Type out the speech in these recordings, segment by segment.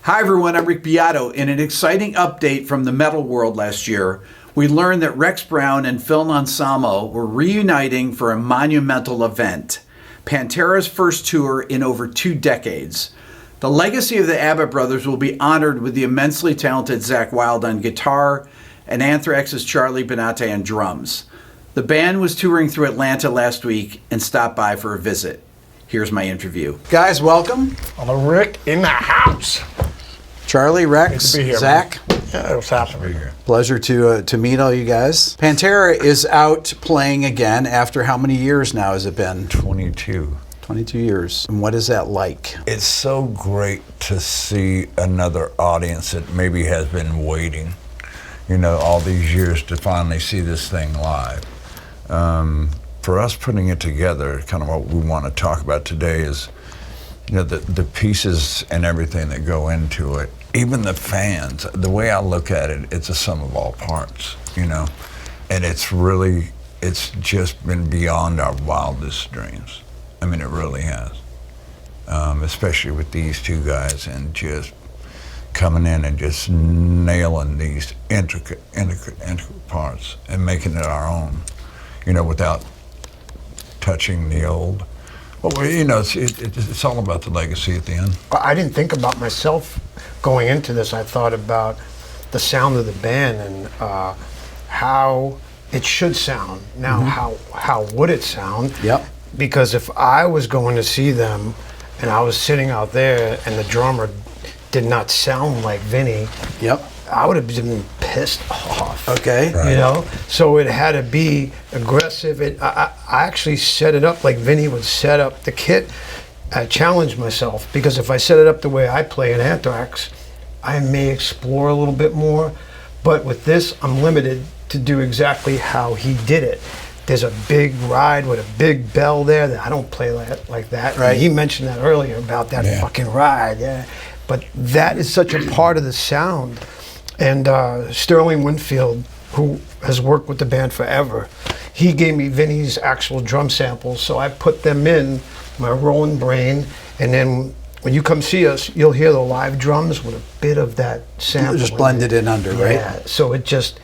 Hi everyone, I'm Rick Beato. In an exciting update from the metal world last year, we learned that Rex Brown and Phil Anselmo were reuniting for a monumental event, Pantera's first tour in over 2 decades. The legacy of the Abbott brothers will be honored with the immensely talented Zakk Wylde on guitar and Anthrax's Charlie Benante on drums. The band was touring through Atlanta last week and stopped by for a visit. Here's my interview. Guys, welcome. Hello, Rick in the house. Charlie, Rex, Good to be here, Zach. Yeah, it was happy to be here. Pleasure to meet all you guys. Pantera is out playing again after how many years now has it been? 22. 22 years. And what is that like? It's so great to see another audience that maybe has been waiting, all these years to finally see this thing live. For us putting it together, kind of what we want to talk about today is, the pieces and everything that go into it. Even the fans, the way I look at it, it's a sum of all parts, and it's just been beyond our wildest dreams. I mean, it really has, especially with these two guys and just coming in and just nailing these intricate parts and making it our own, without touching the old. Well, it's all about the legacy at the end. I didn't think about myself going into this. I thought about the sound of the band and how it should sound. Now, how would it sound? Yep. Because if I was going to see them and I was sitting out there and the drummer did not sound like Vinny, Yep. I would have been pissed off. Okay. Right. So it had to be aggressive. I actually set it up like Vinny would set up the kit. I challenged myself because if I set it up the way I play in Anthrax, I may explore a little bit more. But with this, I'm limited to do exactly how he did it. There's a big ride with a big bell there that I don't play like that. Right. And he mentioned that earlier about that fucking ride. Yeah. But that is such a part of the sound. And Sterling Winfield, who has worked with the band forever, he gave me Vinny's actual drum samples, so I put them in my rolling brain, and then when you come see us, you'll hear the live drums with a bit of that sample. Just blended in under, right? Yeah, so it just,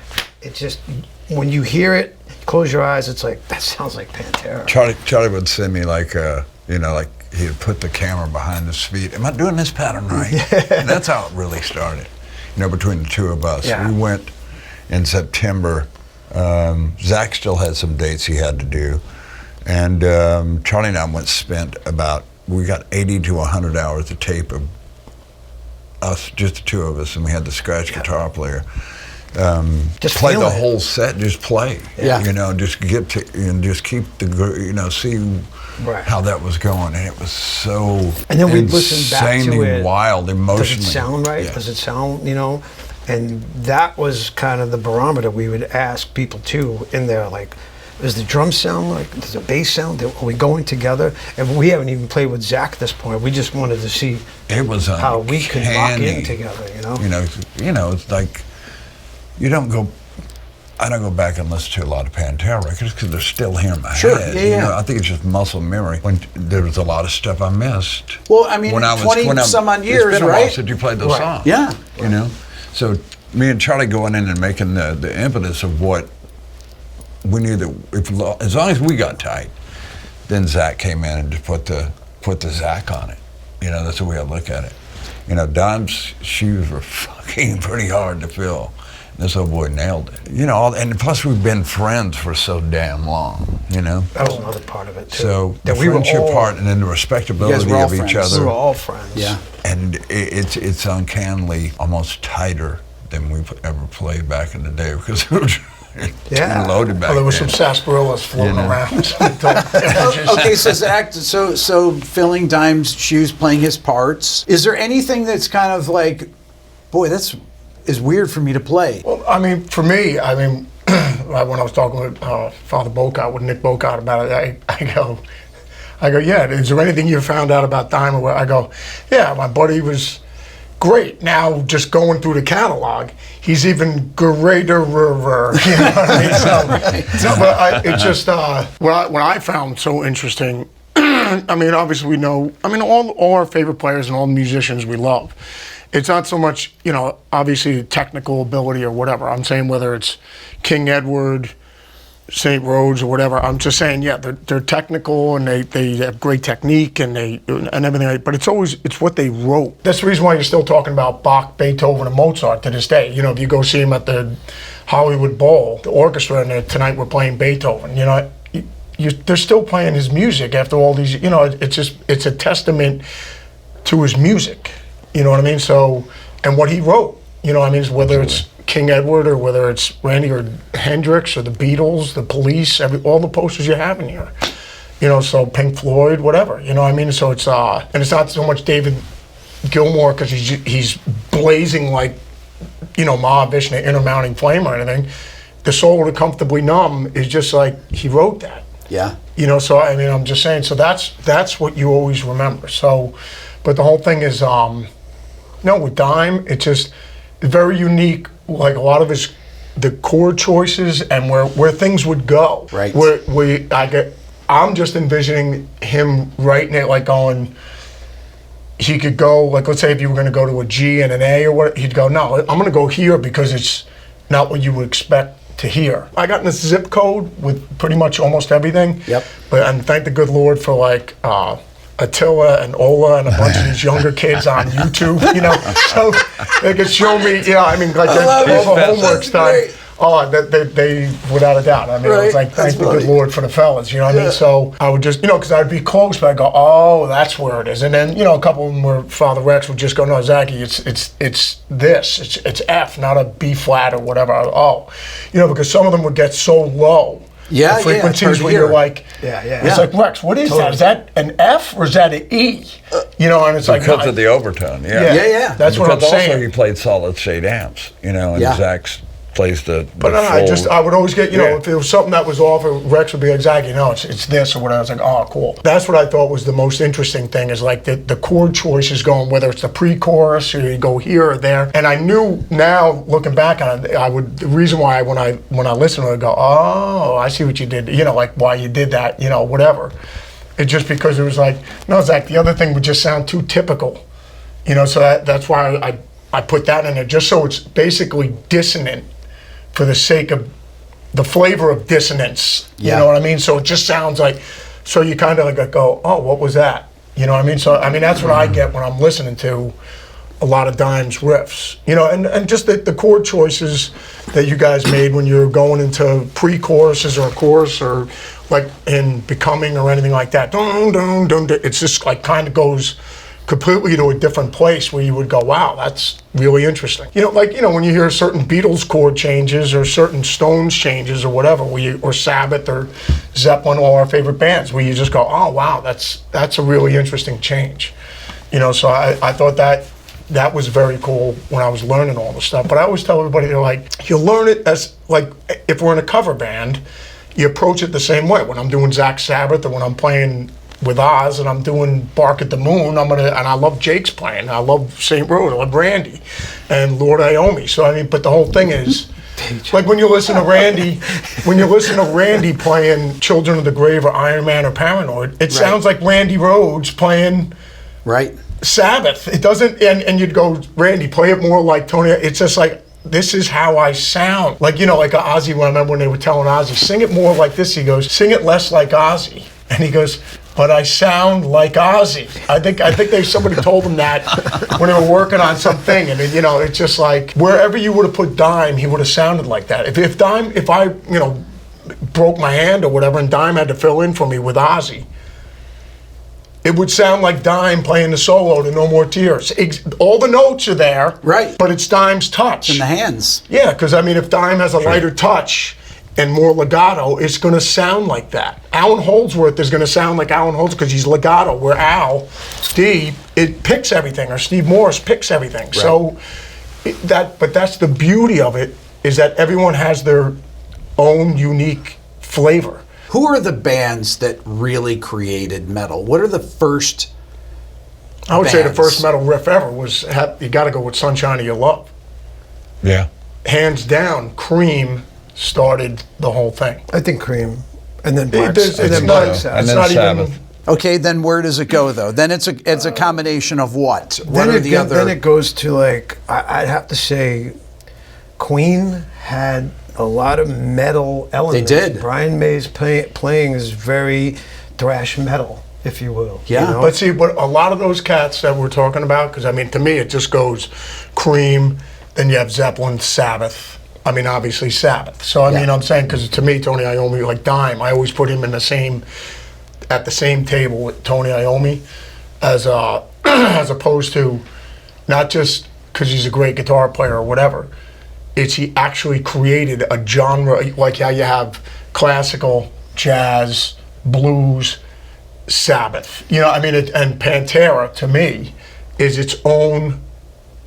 when you hear it, close your eyes, it's like, that sounds like Pantera. Charlie would send me like he'd put the camera behind his feet. Am I doing this pattern right? And that's how it really started. Between the two of us. Yeah. We went in September. Zach still had some dates he had to do. And Charlie and I we got 80 to 100 hours of tape of us, just the two of us, and we had the scratch guitar player. Just play the feel it. whole set, just play. Yeah. Just get to, and just keep the, see how that was going. And it was so and then we listen back to it. Wild, emotionally. Does it sound right? Yeah. Does it sound, And that was kind of the barometer we would ask people too in there, like, does the drum sound like, does the bass sound, are we going together? And we haven't even played with Zach at this point. We just wanted to see how we could lock in together, It's like, I don't go back and listen to a lot of Pantera records because they're still here in my head. Yeah. I think it's just muscle memory. When there was a lot of stuff I missed. Well, I mean, 20-some-odd years, it's been a right? while since you played those songs. Yeah. So me and Charlie going in and making the impetus of what we knew that as long as we got tight, then Zach came in and just put the Zach on it. That's the way I look at it. Dime's shoes were fucking pretty hard to fill. This old boy nailed it. And plus we've been friends for so damn long, That was another part of it too. So the friendship part and then the respectability of each other. We were all friends. Yeah. And it's uncannily almost tighter than we've ever played back in the day because we were too loaded back there was then. some sarsaparillas floating around. Okay, so Zach, so filling Dime's shoes, playing his parts. Is there anything that's kind of like, boy, that's is weird for me to play? Well, for me, when I was talking with Father Bocat, with Nick Bocat about it, I go, yeah, is there anything you found out about Dime? I go, yeah, my buddy was great. Now, just going through the catalog, he's even greater. You know what I mean? But it just, what I found so interesting, obviously we know, all our favorite players and all the musicians we love. it's not so much, obviously technical ability or whatever. I'm saying whether it's King Edward, St. Rhodes or whatever. I'm just saying, they're technical and they have great technique and everything. But it's what they wrote. That's the reason why you're still talking about Bach, Beethoven, and Mozart to this day. If you go see them at the Hollywood Bowl, the orchestra, and tonight we're playing Beethoven. They're still playing his music after all these. It's a testament to his music. You know what I mean? So, and what he wrote. Whether it's King Edward or whether it's Randy or Hendrix or the Beatles, the Police, all the posters you have in here. So Pink Floyd, whatever. So it's and it's not so much David Gilmour because he's blazing like Mahavishnu, Inner Mounting Flame or anything. The Soul to Comfortably Numb is just like he wrote that. Yeah. So I'm just saying. So that's what you always remember. So, but the whole thing is with Dime, it's just very unique. Like a lot of the chord choices and where things would go. Right. I'm just envisioning him writing it like going. He could go like, let's say if you were going to go to a G and an A or what, he'd go, no, I'm going to go here because it's not what you would expect to hear. I got in this zip code with pretty much almost everything. Yep. And thank the good Lord for like Attila and Ola and a bunch of these younger kids on YouTube, so they could show me, all the homework's done. Oh, they without a doubt. It was like, thank the good Lord for the fellas, you know what I mean? So I would just, because I'd be close, but I'd go, oh, that's where it is. And then, a couple of them where Father Rex would just go, no, Zachy, it's this, it's F, not a B flat or whatever. Because some of them would get so low. Yeah, the frequencies where you're like, it's like, Rex, what is that? Is that an F or is that an E? And it's like because of the overtone. Yeah. That's what I'm saying. Also, you played solid state amps, and Zach's plays the. But I would always get, if it was something that was off, Rex would be like, Zachy, no, it's this or whatever. I was like, oh, cool. That's what I thought was the most interesting thing is like the chord choices going, whether it's the pre-chorus or you go here or there. And I knew now, looking back on it, the reason why when I listened to it, I go, oh, I see what you did, like why you did that, whatever. It's just because it was like, no, Zach, the other thing would just sound too typical, so that's why I put that in there, just so it's basically dissonant for the sake of the flavor of dissonance. You know what I mean? So it just sounds like, so you kind of like go, oh, what was that? You know what I mean? So, that's what I get when I'm listening to a lot of Dime's riffs, and just the chord choices that you guys made when you're going into pre-choruses or a chorus or like in Becoming or anything like that. Dun, dun, dun, dun. It's just like kind of goes completely to a different place where you would go, wow, that's really interesting. When you hear certain Beatles chord changes or certain Stones changes or whatever, or Sabbath or Zeppelin, all our favorite bands, where you just go, oh, wow, that's a really interesting change. So I thought that was very cool when I was learning all the stuff. But I always tell everybody, they're like, you learn it as, like, if we're in a cover band, you approach it the same way. When I'm doing Zach Sabbath or when I'm playing with Oz and I'm doing Bark at the Moon, and I love Jake's playing. I love St. Rhodes, I love Randy, and Lord Iommi. So but the whole thing is, like when you listen to Randy playing Children of the Grave or Iron Man or Paranoid, it sounds like Randy Rhodes playing Sabbath. It doesn't, and you'd go, Randy, play it more like Tony. It's just like, this is how I sound. Like, like Ozzy, when I remember when they were telling Ozzy, sing it more like this. He goes, sing it less like Ozzy. And he goes, but I sound like Ozzy. I think somebody told him that when they were working on something, and it's just like wherever you would have put Dime, he would have sounded like that. If I broke my hand or whatever, and Dime had to fill in for me with Ozzy, it would sound like Dime playing the solo to No More Tears. All the notes are there, right? But it's Dime's touch in the hands. Yeah, because if Dime has a lighter touch and more legato, it's going to sound like that. Alan Holdsworth is going to sound like Alan Holdsworth because he's legato, where it picks everything, or Steve Morris picks everything. Right. So but that's the beauty of it, is that everyone has their own unique flavor. Who are the bands that really created metal? What are the first I would say the first metal riff ever was, you got to go with Sunshine of Your Love. Yeah. Hands down, Cream started the whole thing. I think Cream, and then Black Sabbath. And then Sabbath. Okay, then where does it go though? Then it's a combination of what? What are the other? Then it goes to like I'd have to say, Queen had a lot of metal elements. They did. Brian May's playing is very thrash metal, if you will. Yeah. You know? But see, a lot of those cats that we're talking about, because I mean, to me, it just goes Cream, then you have Zeppelin, Sabbath. I mean, obviously Sabbath. So I mean, I'm saying, because to me, Tony Iommi, like Dime, I always put him in at the same table with Tony Iommi, as as opposed to not just because he's a great guitar player or whatever. It's he actually created a genre, like how you have classical, jazz, blues, Sabbath. You know, I mean, and Pantera, to me, is its own,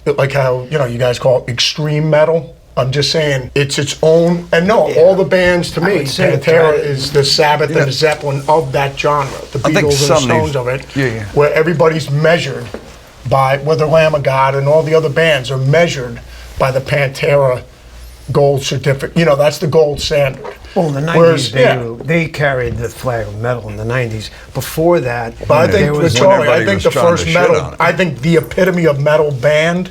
like how, you know, you guys call it extreme metal. I'm just saying, it's its own, and all the bands, to me, Pantera is the Sabbath and the Zeppelin of that genre. The Beatles and the Stones of it, where everybody's measured by, whether Lamb of God and all the other bands are measured by the Pantera gold certificate. You know, that's the gold standard. Well, in the 90s, they carried the flag of metal in the 90s. Before that, but I think, with Charlie, I think the first metal, I think the epitome of metal band,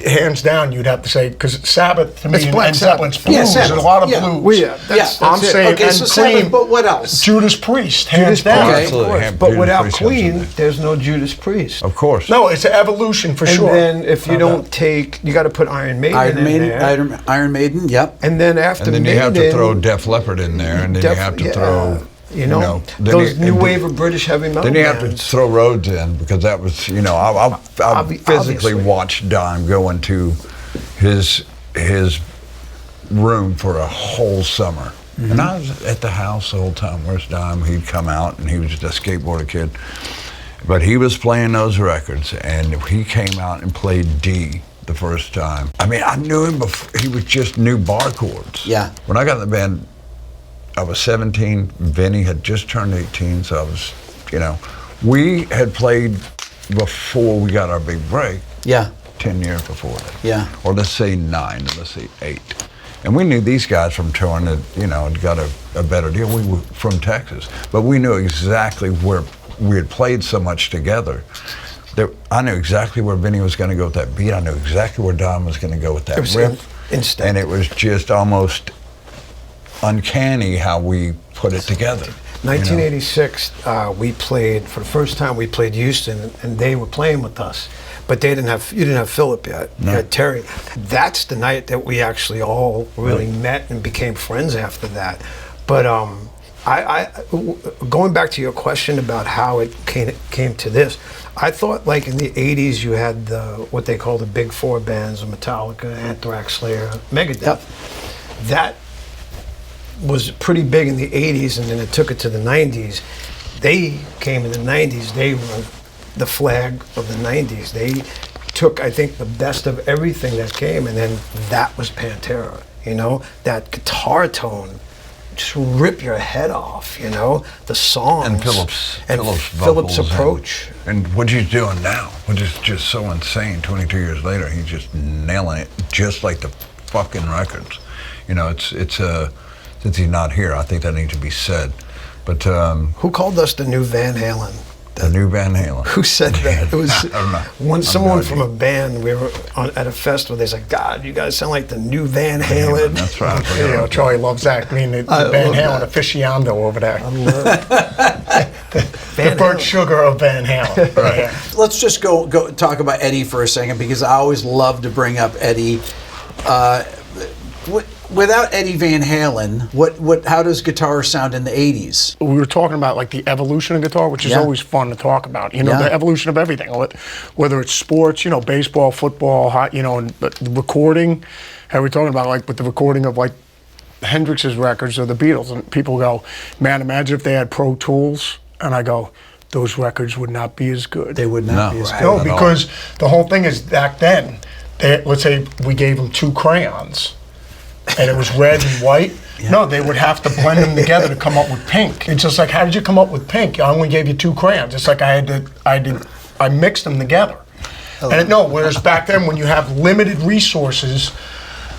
hands down, you'd have to say, because Sabbath, to me, and Zeppelin's blues, there's a lot of blues. Well, I'm saying, okay, and so Cream, Sabbath, but what else? Judas Priest, hands down. Okay. Absolutely. But without Judas Priest Queen, there's no Judas Priest. Of course. No, it's an evolution for And sure. then if you don't take, you got to put Iron Maiden in there. Iron Maiden, yep. And then after And then you Maiden, have to throw Def Leppard in there, and then you have to throw, you know, then those new wave of British heavy metal Then you have to bands. throw Rhodes in, because that was, you know, I physically Obviously. watched Dime go into his room for a whole summer. And I was at the house the whole time. Where's Dime? He'd come out, and he was just a skateboarder kid. But he was playing those records, and he came out and played D the first time. I mean, I knew him before. He was just new bar chords. Yeah. When I got in the band, I was 17. Vinny had just turned 18, so I was, you know. We had played before we got our big break. Yeah. 10 years before that. Yeah. Or let's say 9, or let's say 8. And we knew these guys from touring that, you know, had got a better deal. We were from Texas. But we knew exactly where we had played so much together. I knew exactly where Vinny was going to go with that beat. I knew exactly where Don was going to go with that riff. Instant. And it was just almost uncanny how we put it together. 1986, we played, for the first time we played Houston, and they were playing with us. But you didn't have Philip yet. No. You had Terry. That's the night that we actually all really met and became friends after that. But going back to your question about how it came to this, I thought like in the 80s you had what they call the big four bands of Metallica, Anthrax, Slayer, Megadeth. Yep. That was pretty big in the 80s, and then it took it to the 90s. They came in the 90s. They were the flag of the 90s. They took, I think, the best of everything that came, and then that was Pantera. You know, that guitar tone, just rip your head off. You know, the songs And Philip's Philip's approach. And what he's doing now, which is just so insane. 22 years later, he's just nailing it, just like the fucking records. You know, it's since he's not here, I think that needs to be said. But Who called us the new Van Halen? the new Van Halen. Who said that? It was I don't know. someone from a band. We were at a festival. They said, "God, you guys sound like the new Van Halen." That's right. You know, Charlie loves that. I mean, the Van Halen aficionado over there. I love The Burt Sugar of Van Halen. Right. Let's just go talk about Eddie for a second, because I always love to bring up Eddie. Without Eddie Van Halen, how does guitar sound in the 80s? We were talking about like the evolution of guitar, which is always fun to talk about. You know, the evolution of everything, whether it's sports, you know, baseball, football, you know, and the recording. How we're talking about like with the recording of like Hendrix's records or the Beatles, and people go, "Man, imagine if they had Pro Tools." And I go, "Those records would not be as good." They would not be as good. No, because the whole thing is back then. Let's say we gave them 2 crayons. And it was red and white. Yeah. No, they would have to blend them together to come up with pink. It's just like, how did you come up with pink? I only gave you 2 crayons. It's like I mixed them together. Whereas back then when you have limited resources,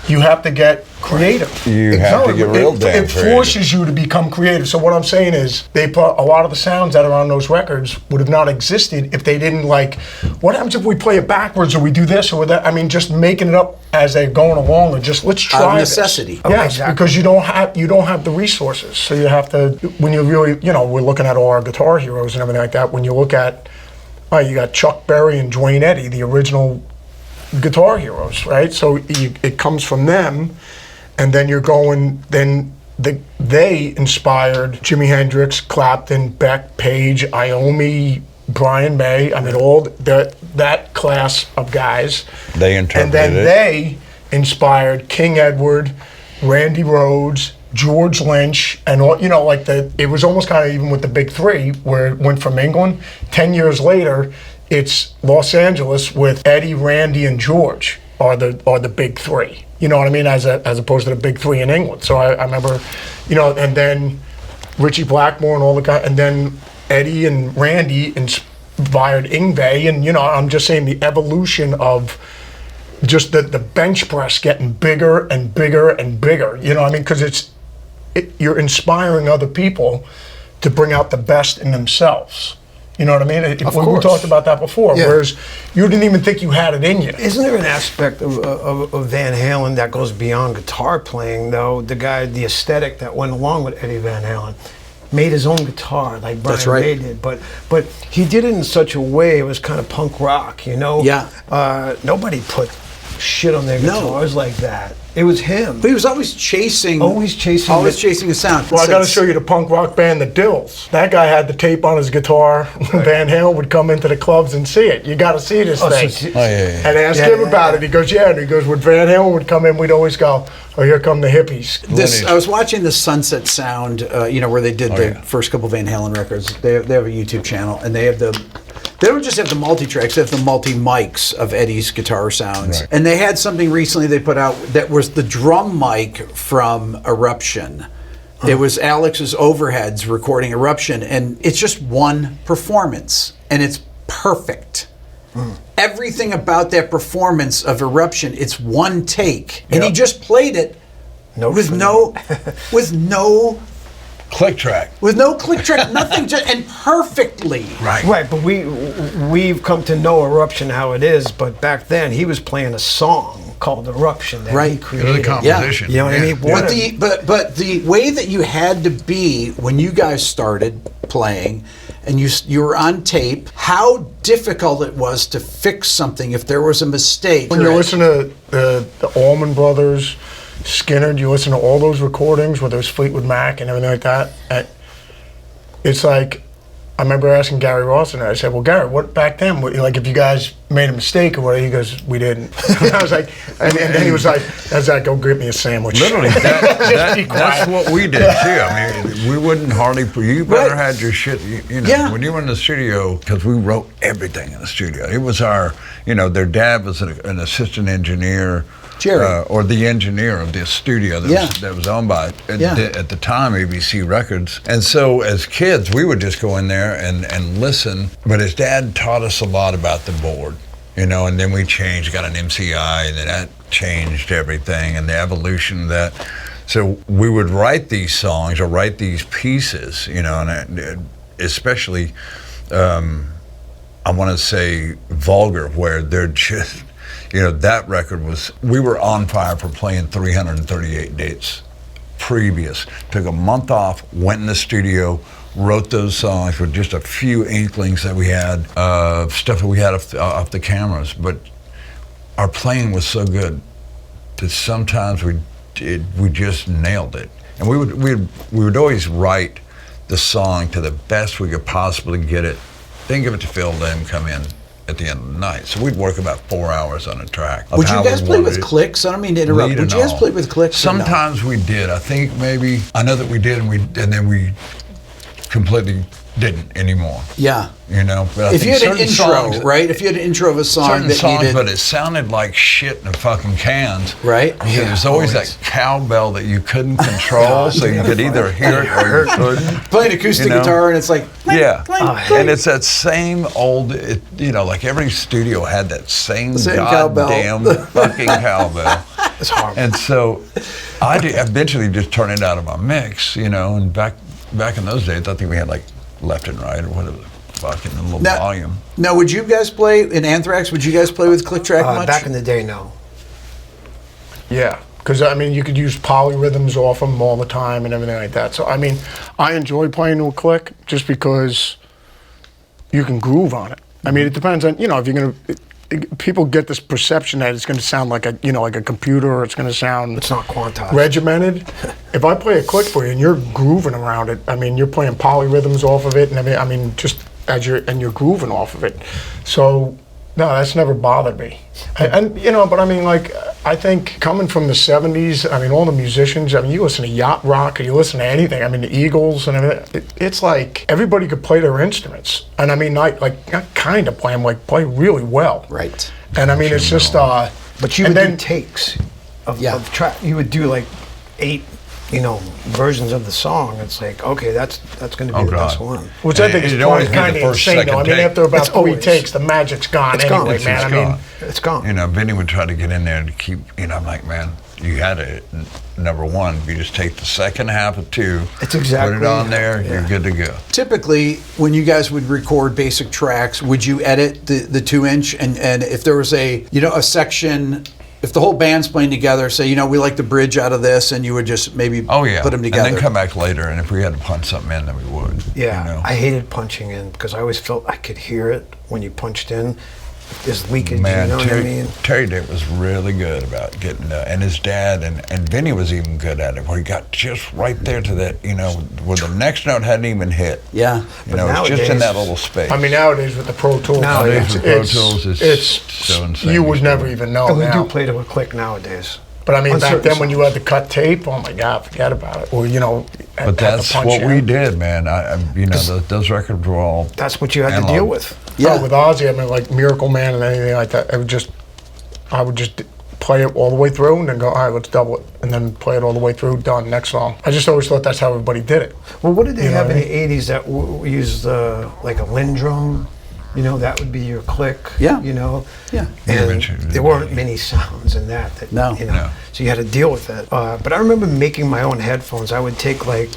you have to get creative. You have to get real damn It forces you to become creative. So what I'm saying is, they put a lot of the sounds that are on those records would have not existed if they didn't like, what happens if we play it backwards or we do this or that? I mean, just making it up as they're going along, or just let's try Out of this. necessity. Yes, because you don't have the resources. So you have to, when you really, we're looking at all our guitar heroes and everything like that. When you look at, you got Chuck Berry and Dwayne Eddy, the original guitar heroes, right? So it comes from them, and then you're going, they inspired Jimi Hendrix, Clapton, Beck, Page, Iommi, Brian May. I mean, all that class of guys. They interpreted and then they inspired King Edward, Randy Rhoads, George Lynch, and all, it was almost kind of even with the big three, where it went from England. 10 years later, it's Los Angeles with Eddie, Randy, and George are the big three. You know what I mean? As opposed to the big three in England. So I remember, and then Richie Blackmore and all the guys, and then Eddie and Randy inspired Yngwie, and I'm just saying the evolution of just the bench press getting bigger and bigger and bigger. You know what I mean? Because you're inspiring other people to bring out the best in themselves. You know what I mean? We talked about that before, whereas you didn't even think you had it in you. Isn't there an aspect of Van Halen that goes beyond guitar playing, though? The aesthetic that went along with Eddie Van Halen made his own guitar, like Brian May did. But he did it in such a way, it was kind of punk rock, Yeah. Nobody put shit on their guitars like that. It was him. But he was always chasing. Always chasing a sound. Well, I got to show you the punk rock band, the Dills. That guy had the tape on his guitar. Van Halen would come into the clubs and see it. You got to see this thing. And ask him about it. He goes, and he goes, when Van Halen would come in, we'd always go, oh, here come the hippies. I was watching the Sunset Sound, where they did the first couple Van Halen records. They have a YouTube channel, and they don't just have the multi-tracks, they have the multi-mics of Eddie's guitar sounds. Right. And they had something recently they put out that was the drum mic from Eruption. It was Alex's overheads recording Eruption, and it's just one performance, and it's perfect. Everything about that performance of Eruption, it's one take. And he just played it with no click track. With no click track, nothing, and perfectly. Right, but we've come to know Eruption how it is, but back then he was playing a song called Eruption that he created. It was a composition. You know what I mean? But the way that you had to be when you guys started playing, and you were on tape, how difficult it was to fix something if there was a mistake. When you listen to the Allman Brothers, Skinner, you listen to all those recordings where there's Fleetwood Mac and everything like that, it's like, I remember asking Gary Ross, and I said, well, Gary, what back then, like if you guys made a mistake or whatever? He goes, we didn't. And I was like, and then he was like, go get me a sandwich. Literally, that's what we did too. I mean, we wouldn't hardly, you better had your shit, when you were in the studio, because we wrote everything in the studio. It was their dad was an assistant engineer, Jerry. Or the engineer of this studio that was owned by, at the time, ABC Records. And so as kids, we would just go in there and listen. But his dad taught us a lot about the board, and then we got an MCI, and then that changed everything, and the evolution of that. So we would write these songs or write these pieces, and especially, I want to say vulgar, where they're just... that record we were on fire for playing 338 dates previous. Took a month off, went in the studio, wrote those songs with just a few inklings that we had, stuff that we had off the cameras. But our playing was so good that sometimes we just nailed it. And we would always write the song to the best we could possibly get it, then give it to Phil, let him come in at the end of the night. So we'd work about 4 hours on a track. Would you guys play with clicks? I don't mean to interrupt. Would you guys play with clicks? Sometimes we did. I think maybe, I know that we did, and then we completely didn't anymore. Yeah. But if you had an intro, right? If you had an intro of a song that needed... but it sounded like shit in fucking cans. Right. Yeah, there's always that cowbell that you couldn't control, so you could either hear it or you couldn't. Playing acoustic guitar, and it's like... Clank, clank. And it's that same old, like every studio had that same goddamn fucking cowbell. It's horrible. And so I eventually just turned it out of my mix, you know, and back in those days, I think we had like left and right or whatever the fuck in a little volume. Now, would you guys play in Anthrax? Would you guys play with click track much? Back in the day, no. Yeah, because I mean, you could use polyrhythms off them all the time and everything like that. So I mean, I enjoy playing to a click just because you can groove on it. I mean, it depends on, you know, if you're gonna. People get this perception that it's going to sound like like a computer, or it's going to sound. It's not quantized. Regimented. If I play a click for you and you're grooving around it, I mean, you're playing polyrhythms off of it, and I mean, just as you're grooving off of it. So. No, that's never bothered me. And you know, but I mean, like, I think coming from the 70s, I mean, all the musicians, I mean, you listen to yacht rock or you listen to anything, I mean, the Eagles and everything, it's like everybody could play their instruments. And I mean, not kind of play them, like play really well. Right. And I mean, it's just, but you would do takes of track. You would do like 8, versions of the song. It's like, okay, that's going to be the best one. Which I think is kind of insane, though. I mean, after about 3 takes, the magic's gone anyway, man. I mean, it's gone. You know, Vinny would try to get in there to keep, I'm like, man, you had it. Number one, you just take the second half of 2, it's exactly, put it on there, you're good to go. Typically, when you guys would record basic tracks, would you edit the 2-inch? And if there was a section, if the whole band's playing together, say, we like the bridge out of this, and you would just maybe put them together. And then come back later, and if we had to punch something in, then we would. Yeah, I hated punching in because I always felt I could hear it when you punched in. There's leakage, Man, what I mean? Terry Dick was really good about getting and his dad, and Vinny was even good at it, where he got just right there to that, where the next note hadn't even hit. Yeah. It's just in that little space. I mean, nowadays with the Pro Tools, it's so insane. You would never even know. And we now. do play to a click nowadays. But I mean, back then when you had to cut tape, oh my God, forget about it. Or but that's what we did, man. Those records were all. That's what you had to deal with. Yeah, with Ozzy, I mean, like Miracle Man and anything like that. I would just play it all the way through, and then go, all right, let's double it, and then play it all the way through. Done. Next song. I just always thought that's how everybody did it. Well, what did they have in the '80s that used like a Lindrum? That would be your click. Yeah. Yeah. And there weren't many sounds in that. No. So you had to deal with that. But I remember making my own headphones. I would take when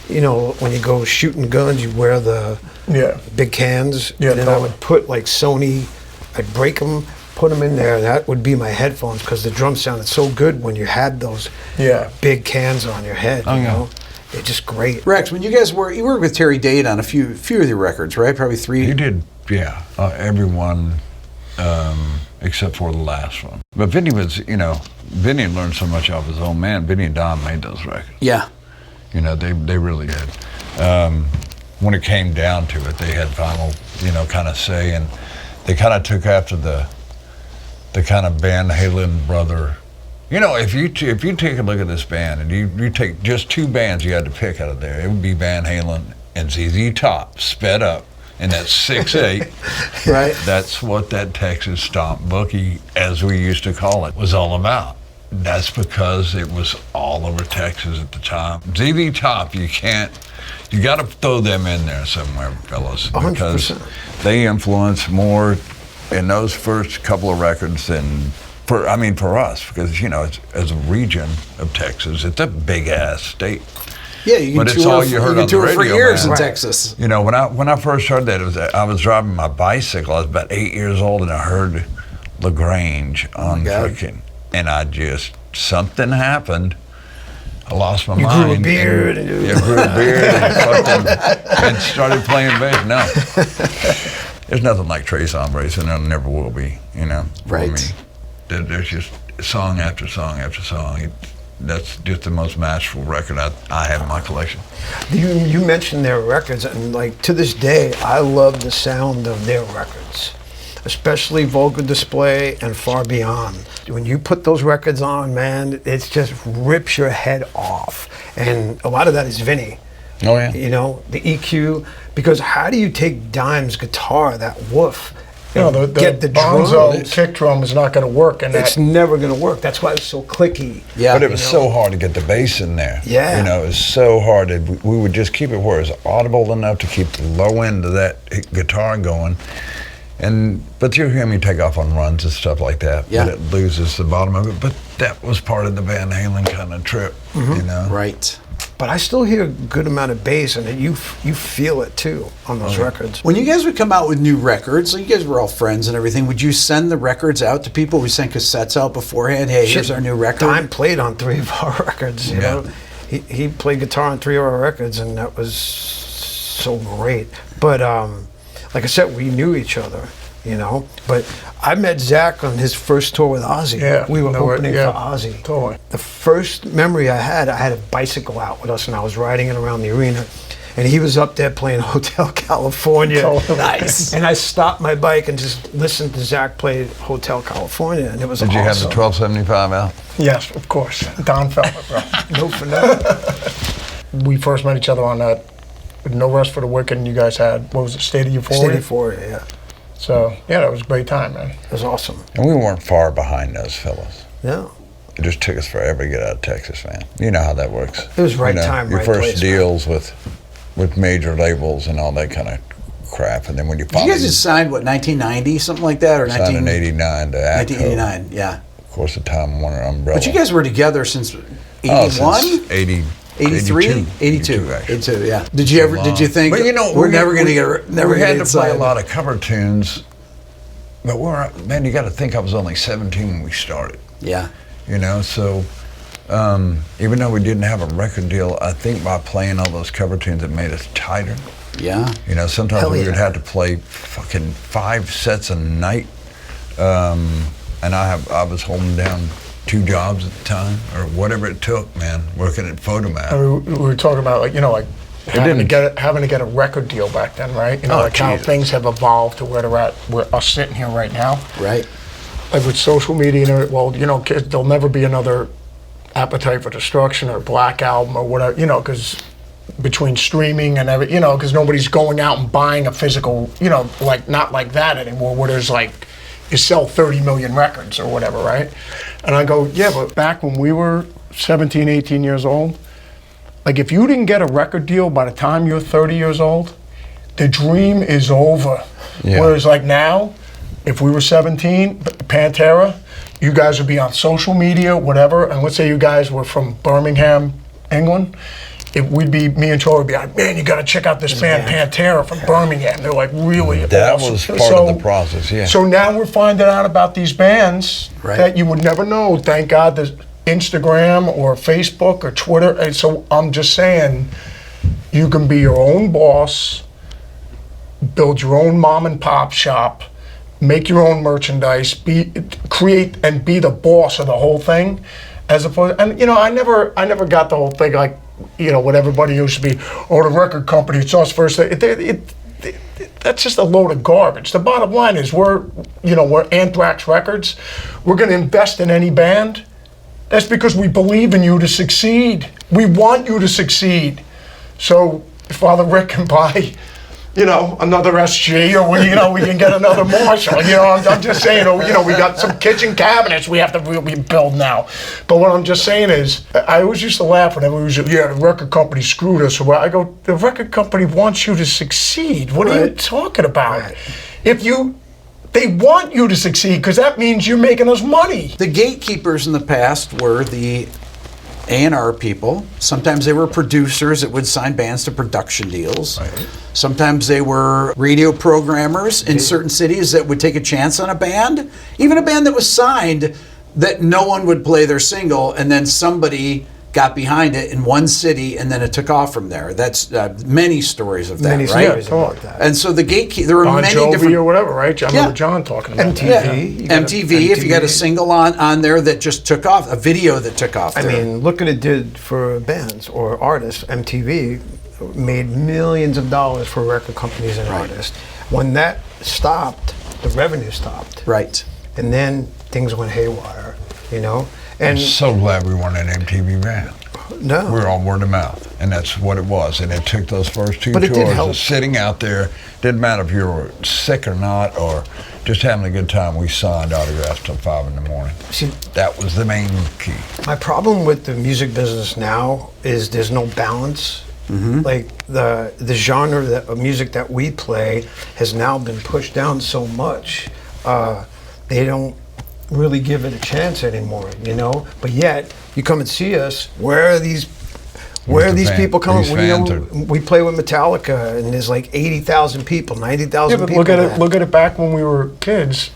you go shooting guns, you wear the big cans. Yeah. And then I would put Sony, I'd break them, put them in there. That would be my headphones because the drums sounded so good when you had those big cans on your head. They're just great. Rex, when you guys you worked with Terry Date on a few of the records, right? Probably 3. You did. Yeah, everyone except for the last one. But Vinny was, Vinny had learned so much off his own man. Vinny and Don made those records. Yeah. They really did. When it came down to it, they had final, kind of say, and they kind of took after the kind of Van Halen brother. If you take a look at this band and you take just 2 bands you had to pick out of there, it would be Van Halen and ZZ Top sped up. And that 6/8, right? That's what that Texas Stomp Boogie, as we used to call it, was all about. That's because it was all over Texas at the time. ZZ Top, you got to throw them in there somewhere, fellas, because 100%. They influenced more in those first couple of records than for us, because as a region of Texas, it's a big ass state. Yeah, you can tour, you can tour for years in right. Texas. When I first heard that, I was driving my bicycle. I was about 8 years old, and I heard LaGrange on freaking, and something happened. I lost my mind. Grew a beard. Grew a beard and started playing bass. No, there's nothing like Tres Hombres, and there never will be. Right. There's just song after song after song. That's just the most masterful record I have in my collection. You mentioned their records, and to this day, I love the sound of their records, especially Vulgar Display and Far Beyond. When you put those records on, man, it just rips your head off, and a lot of that is Vinny. Oh yeah. The EQ, because how do you take Dime's guitar, that woof? The Bonzo kick drum is not going to work. It's never going to work. That's why it's so clicky. Yeah. But it was so hard to get the bass in there. Yeah. It was so hard. We would just keep it where it was audible enough to keep the low end of that guitar going. But you hear me take off on runs and stuff like that. Yeah. But it loses the bottom of it. But that was part of the Van Halen kind of trip, you know. Right. But I still hear a good amount of bass, and you feel it too on those records. When you guys would come out with new records, so you guys were all friends and everything, would you send the records out to people? We sent cassettes out beforehand. Hey, here's our new record. Time played on 3 of our records, you know. He played guitar on 3 of our records, and that was so great. But like I said, we knew each other, you know. But I met Zakk on his first tour with Ozzy. Yeah, we were opening for Ozzy. Totally. The first memory I had a bicycle out with us, and I was riding it around the arena. And he was up there playing Hotel California. Nice. And I stopped my bike and just listened to Zakk play Hotel California, and it was Did awesome. you have the 1275 out? Yes, of course. Don Felder, bro. No for nothing. We first met each other on that No Rest for the Wicked, and you guys had, what was it, State of Euphoria? State of Euphoria, yeah. So, yeah, that was a great time, man. It was awesome. And we weren't far behind those fellas. Yeah. It just took us forever to get out of Texas, man. You know how that works. It was right time, your right first place, deals with major labels and all that kind of crap, and then when you You finally guys just signed, what, 1990, something like that? Or signed in 89 to ACO. 1989, yeah. Of course, the Time Warner umbrella. But you guys were together since 81? Oh, since 83? 82, actually. 82, yeah. Did you think, But you know, we're never going to get never we gonna had get to play a signed? lot of cover tunes, but man, you got to think I was only 17 when we started. Yeah. You know, so even though we didn't have a record deal, I think by playing all those cover tunes, it made us tighter. Yeah. You know, sometimes Hell we yeah. would have to play fucking 5 sets a night, and I was holding down 2 jobs at the time, or whatever it took, man, working at Photomat. I mean, we were talking about, like, you know, like having to didn't- get a record deal back then, right? You know, Oh, like how Jesus. things have evolved to where they're at, where us sitting here right now. Right. Like with social media and everything, well, you know, kids, there'll never be another Appetite for Destruction or Black Album or whatever, you know, because between streaming and everything, you know, because nobody's going out and buying a physical, you know, like not like that anymore, where there's like, you sell 30 million records or whatever, right? And I go, yeah, but back when we were 17, 18 years old, like if you didn't get a record deal by the time you're 30 years old, the dream is over. Yeah. Whereas like now, if we were 17, Pantera, you guys would be on social media, whatever, and let's say you guys were from Birmingham, England, we'd be, me and Troy would be like, man, you gotta check out this band Pantera from Birmingham. They're like really That awesome. was part of the process, yeah. So now we're finding out about these bands Right. that you would never know. Thank God there's Instagram or Facebook or Twitter. And so I'm just saying, you can be your own boss, build your own mom and pop shop, make your own merchandise, create and be the boss of the whole thing, as opposed. And you know, I never got the whole thing like, you know, what everybody used to be. Oh, the record company, it's us first. That's just a load of garbage. The bottom line is we're Anthrax Records. We're going to invest in any band. That's because we believe in you to succeed. We want you to succeed. So if Father Rick can buy, you know, another SG, or we can get another Marshall. You know, I'm just saying, or, you know, we got some kitchen cabinets we have to rebuild now. But what I'm just saying is, I always used to laugh whenever we was, the record company screwed us. Or I go, the record company wants you to succeed. What are you talking about? Right. They want you to succeed because that means you're making us money. The gatekeepers in the past were the A&R people. Sometimes they were producers that would sign bands to production deals. Right. Sometimes they were radio programmers in certain cities that would take a chance on a band. Even a band that was signed that no one would play their single, and then somebody got behind it in one city, and then it took off from there. That's many stories of that, Many right? stories about that. And so the gatekeeper, there were Bon many Jovi different... or whatever, right? I remember John talking about MTV. that. You got MTV, if you got a single on there that just took off, a video that took off I there. mean, look what it did for bands or artists. MTV made millions of dollars for record companies and artists. When that stopped, the revenue stopped. Right. And then things went haywire, you know? And I'm so glad we weren't an MTV band. no. We were all word of mouth, and that's what it was. And it took those first 2 But it did tours help. of sitting out there. Didn't matter if you were sick or not, or just having a good time. We signed autographs till 5 in the morning. See, That was the main key. my problem with the music business now is there's no balance Like the genre of music that we play has now been pushed down so much. They don't really give it a chance anymore, you know. But yet you come and see us. Where are these people coming? These We, fans we play with Metallica, and there's like 80,000 people, 90,000 but people. look at it back when we were kids.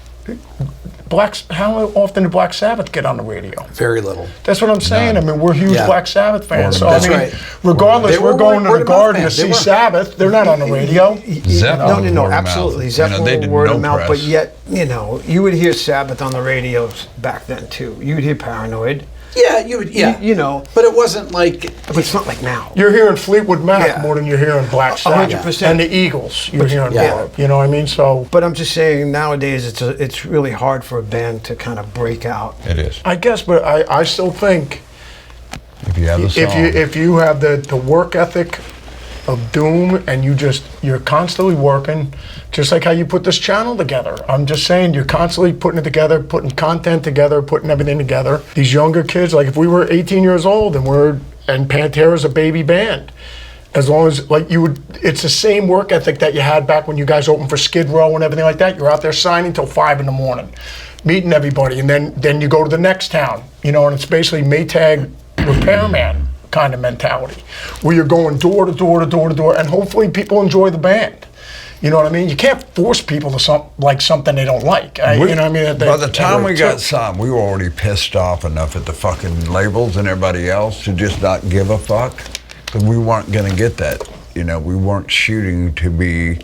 How often did Black Sabbath get on the radio? Very little. That's what I'm saying. None. I mean, we're huge Yeah. Black Sabbath fans. So That's I mean, right. regardless, They were we're going to word the of mouth Garden to fans. They see were. Sabbath. They're not on the radio. Zeppelin No, word of mouth. absolutely. You know, Zeppelin they were did word no of mouth, press. but yet, you know, you would hear Sabbath on the radios back then too. You would hear Paranoid. Yeah, you would. Yeah, You know. but it wasn't like. But it's not like now. You're hearing Fleetwood Mac Yeah. more than you're hearing Black Sabbath 100%. and the Eagles. You're hearing yeah. more. You know what I mean? So But I'm just saying, nowadays it's really hard for a band to kind of break out. It is. I guess, but I still think If you have the song. if you have the work ethic of Doom and you're constantly working, just like how you put this channel together. I'm just saying you're constantly putting it together, putting content together, putting everything together. These younger kids, like if we were 18 years old and Pantera's a baby band, as long as it's the same work ethic that you had back when you guys opened for Skid Row and everything like that. You're out there signing till 5 a.m, meeting everybody, and then you go to the next town, you know, and it's basically Maytag repairman kind of mentality, where you're going door to door to door to door, and hopefully people enjoy the band. You know what I mean? You can't force people to like something they don't like. You know what I mean? By the time we got signed, we were already pissed off enough at the fucking labels and everybody else to just not give a fuck. Because we weren't going to get that. You know, we weren't shooting to be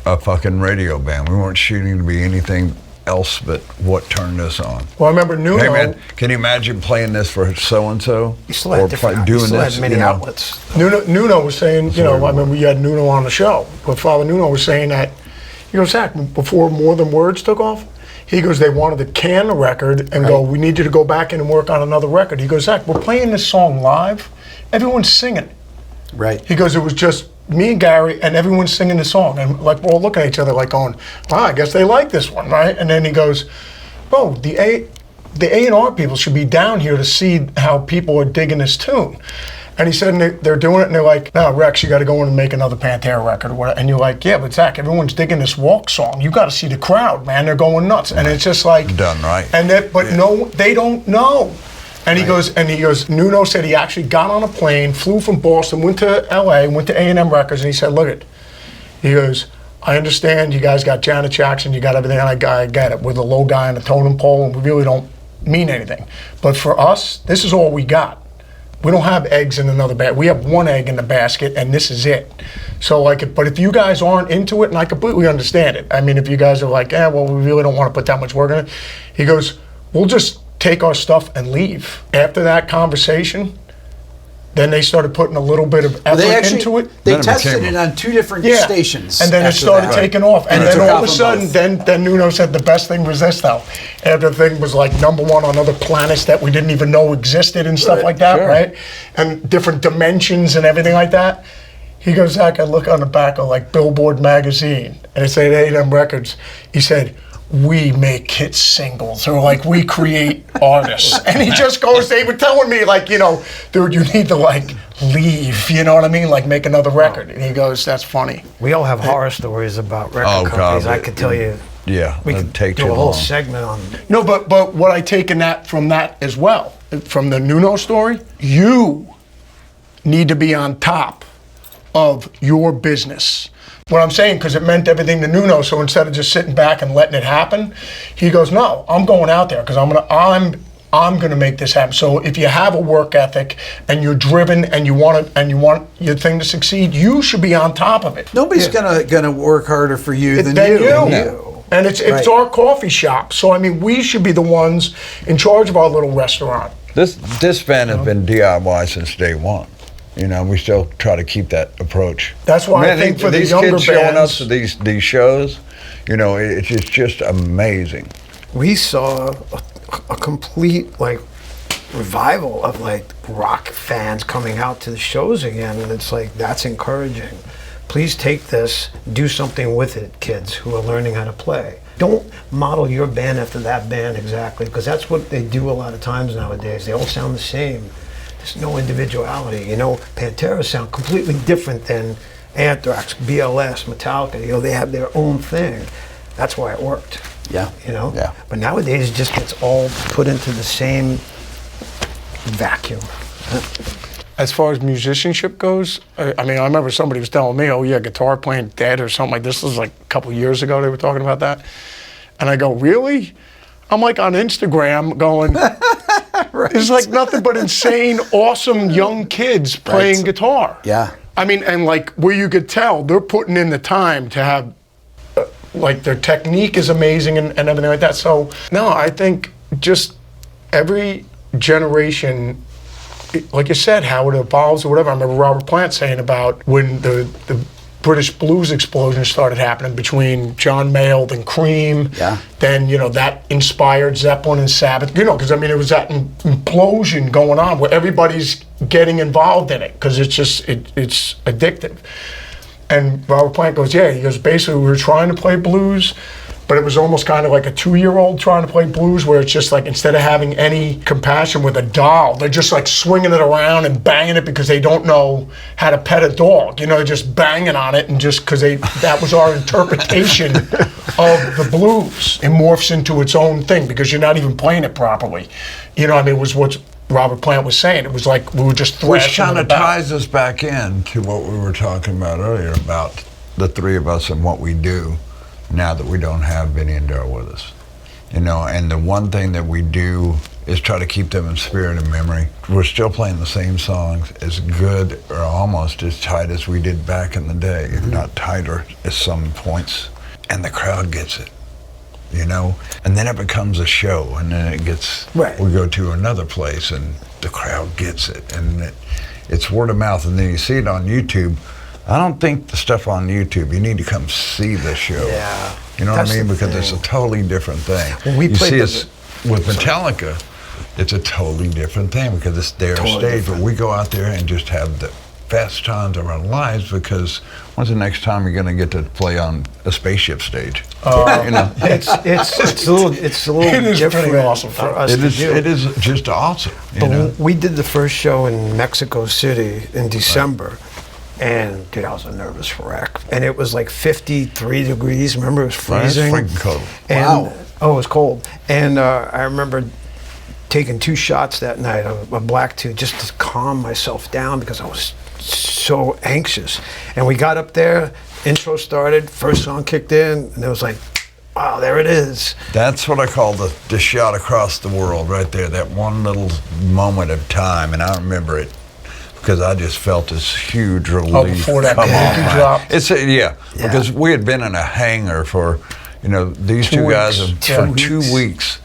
a fucking radio band. We weren't shooting to be anything else but what turned us on. Well, I remember Nuno. Hey man, can you imagine playing this for so-and-so? You still had different you still had many outlets. Nuno was saying, you know, I mean, we had Nuno on the show, but Father Nuno was saying that, he goes, Zakk, before More Than Words took off, he goes, they wanted to can the record and go, we need you to go back in and work on another record. He goes, Zakk, we're playing this song live, everyone's singing. Right. He goes, it was just me and Gary and everyone's singing the song. And like, we're all looking at each other like going, wow, I guess they like this one, right? And then he goes, bro, the A&R people should be down here to see how people are digging this tune. And he said, and they're doing it, and they're like, no, Rex, you got to go in and make another Pantera record. Or whatever. And you're like, yeah, but Zakk, everyone's digging this Walk song. You got to see the crowd, man. They're going nuts. And it's just like... Done right. And no, they don't know. And he goes, Nuno said he actually got on a plane, flew from Boston, went to LA, went to A&M Records, and he said, look it. He goes, I understand you guys got Janet Jackson, you got everything, and I get it. We're the low guy on the totem pole, and we really don't mean anything. But for us, this is all we got. We don't have eggs in another basket. We have one egg in the basket, and this is it. So, but if you guys aren't into it, and I completely understand it. I mean, if you guys are like, well, we really don't want to put that much work in it. He goes, we'll just take our stuff and leave. After that conversation, then they started putting a little bit of effort into it. They Then it tested became it on 2 different stations. And then it after started that. taking off. And it then took all off of a on sudden, both. then Nuno said the best thing was this, though. After the thing was like #1 on other planets that we didn't even know existed and stuff Right, like that, sure. right? And different dimensions and everything like that. He goes, Zakk, I look on the back of like Billboard magazine, and it said A&M Records. He said, we make hit singles, or like we create artists. And he just goes, they were telling me like, you know, dude, you need to like leave, you know what I mean? Like make another record. And he goes, that's funny. We all have horror stories about record Oh, God, companies. I could tell you. Yeah, We it'd could take do too a whole long. segment on. No, but what I take in that from that as well, from the Nuno story, you need to be on top of your business. What I'm saying, because it meant everything to Nuno, so instead of just sitting back and letting it happen, he goes, no, I'm going out there because I'm gonna make this happen. So if you have a work ethic and you're driven and you want your thing to succeed, you should be on top of it. Nobody's gonna work harder for you than Than you. you. And it's Right. our coffee shop. So I mean, we should be the ones in charge of our little restaurant. This band has been DIY since day one. You know, we still try to keep that approach. That's why I think for the these younger kids showing up bands- to these shows, you know, it's just amazing. We saw a complete like revival of like rock fans coming out to the shows again, and it's like that's encouraging. Please take this, do something with it, kids who are learning how to play. Don't model your band after that band exactly, because that's what they do a lot of times nowadays. They all sound the same. there's no individuality. You know, Pantera sound completely different than Anthrax, BLS, Metallica. You know, they have their own thing. That's why it worked. Yeah. You know? Yeah. But nowadays it just gets all put into the same vacuum. As far as musicianship goes, I mean, I remember somebody was telling me, oh yeah, guitar playing dead or something like this. This was like a couple years ago they were talking about that. And I go, really? I'm like on Instagram going, Right. there's like nothing but insane, awesome young kids playing guitar. Yeah. I mean, and like where you could tell they're putting in the time to have, like their technique is amazing and everything like that. So, no, I think just every generation, like you said, how it evolves or whatever. I remember Robert Plant saying about when the British blues explosion started happening between John Mayall and Cream. Yeah. Then, you know, that inspired Zeppelin and Sabbath, you know, because I mean, it was that implosion going on where everybody's getting involved in it because it's just, it's addictive. And Robert Plant goes, yeah, he goes, basically we were trying to play blues, but it was almost kind of like a 2-year-old trying to play blues where it's just like instead of having any compassion with a doll, they're just like swinging it around and banging it because they don't know how to pet a dog. You know, they're just banging on it and just because that was our interpretation of the blues. It morphs into its own thing because you're not even playing it properly. You know, I mean, it was what Robert Plant was saying. It was like we were just thrashing. Which kind it of about. ties us back in to what we were talking about earlier about the three of us and what we do now that we don't have Vinny and Daryl with us. You know, and the one thing that we do is try to keep them in spirit and memory. We're still playing the same songs as good or almost as tight as we did back in the day, if not tighter at some points. And the crowd gets it, you know? And then it becomes a show, and then it gets, Right. we go to another place and the crowd gets it. And it's word of mouth, and then you see it on YouTube. I don't think the stuff on YouTube, you need to come see the show. Yeah. You know That's what I mean? the Because it's a thing. totally different thing. When we you played see the- us with Metallica, it's a totally different thing because it's their Totally stage. different. But we go out there and just have the best times of our lives because when's the next time you're going to get to play on a spaceship stage? You know? It's a little It is different pretty awesome. for us It to do. is just awesome. You But know? we did the first show in Mexico City in December, and dude, I was a nervous wreck. And it was like 53 degrees. Remember, it was Right, it's freezing. freaking cold. And, Wow. Oh, it was cold. And I remember taking 2 shots that night of a black tea just to calm myself down because I was so anxious. And we got up there, intro started, first song kicked in, and it was like, wow, there it is. That's what I call the shot across the world right there, that one little moment of time, and I remember it because I just felt this huge relief. Before that come Kabuki on. dropped? Yeah. Because we had been in a hangar for, you know, these 2 two guys weeks. have, for Yeah. 2 weeks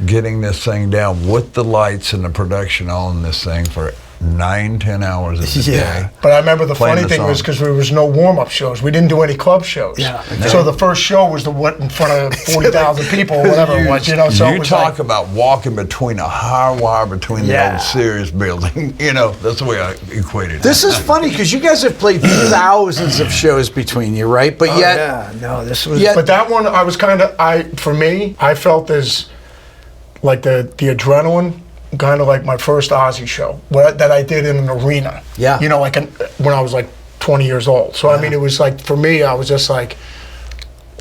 getting this thing down with the lights and the production on this thing for 9-10 hours a Yeah. day. But I remember the Playing funny the thing was song. because there was no warm-up shows. We didn't do any club shows. Yeah. So the first show was the what in front of 40,000 people or whatever it was, you know. So you it was talk like, about walking between a high wire between the Yeah. old Sirius building. You know, that's the way I equated This it. is funny because you guys have played thousands of shows between you, right? But yet, Yeah, no, this was. Yet- but that one I was kind of for me I felt as like the adrenaline. Kind of like my first Ozzy show that I did in an arena. Yeah. You know, like when I was like 20 years old. So I mean, it was like for me, I was just like,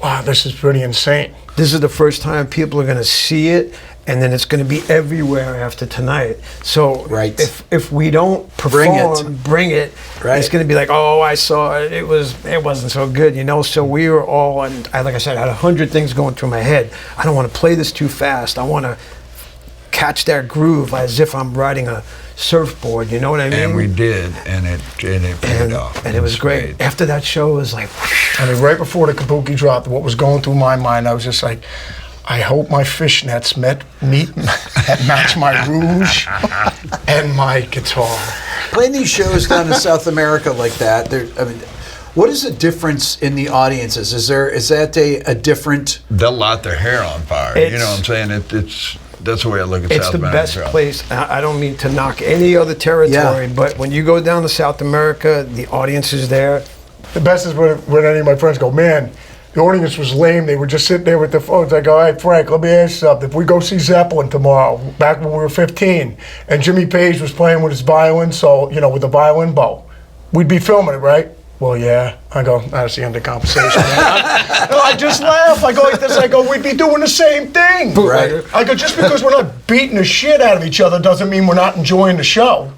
wow, this is pretty insane. This is the first time people are going to see it, and then it's going to be everywhere after tonight. So Right. if we don't perform, bring it, Right. it's going to be like, oh, I saw it. It wasn't so good, you know. So we were all, and like I said, I had 100 things going through my head. I don't want to play this too fast. I want to catch that groove as if I'm riding a surfboard. You know what I mean? And we did, and it paid off. And it was great. After that show, it was like, I mean, right before the Kabuki dropped, what was going through my mind, I was just like, I hope my fishnets match my rouge and my guitar. playing these shows down in South America like that, I mean, what is the difference in the audiences? Is that a different? They'll light their hair on fire. You know what I'm saying? That's the way I look at it's South the America. best place. I don't mean to knock any other territory, but when you go down to South America, the audience is there. The best is when any of my friends go, man, The audience was lame. They were just sitting there with their phones. I go, hey, Frank, let me ask you something. If we go see Zeppelin tomorrow, back when we were 15, and Jimmy Page was playing with his violin, so, you know, with the violin bow, we'd be filming it, right? Well, yeah. I go, that's the end of the conversation. I just laugh. I go like this. I go, we'd be doing the same thing. Right. I go, just because we're not beating the shit out of each other doesn't mean we're not enjoying the show.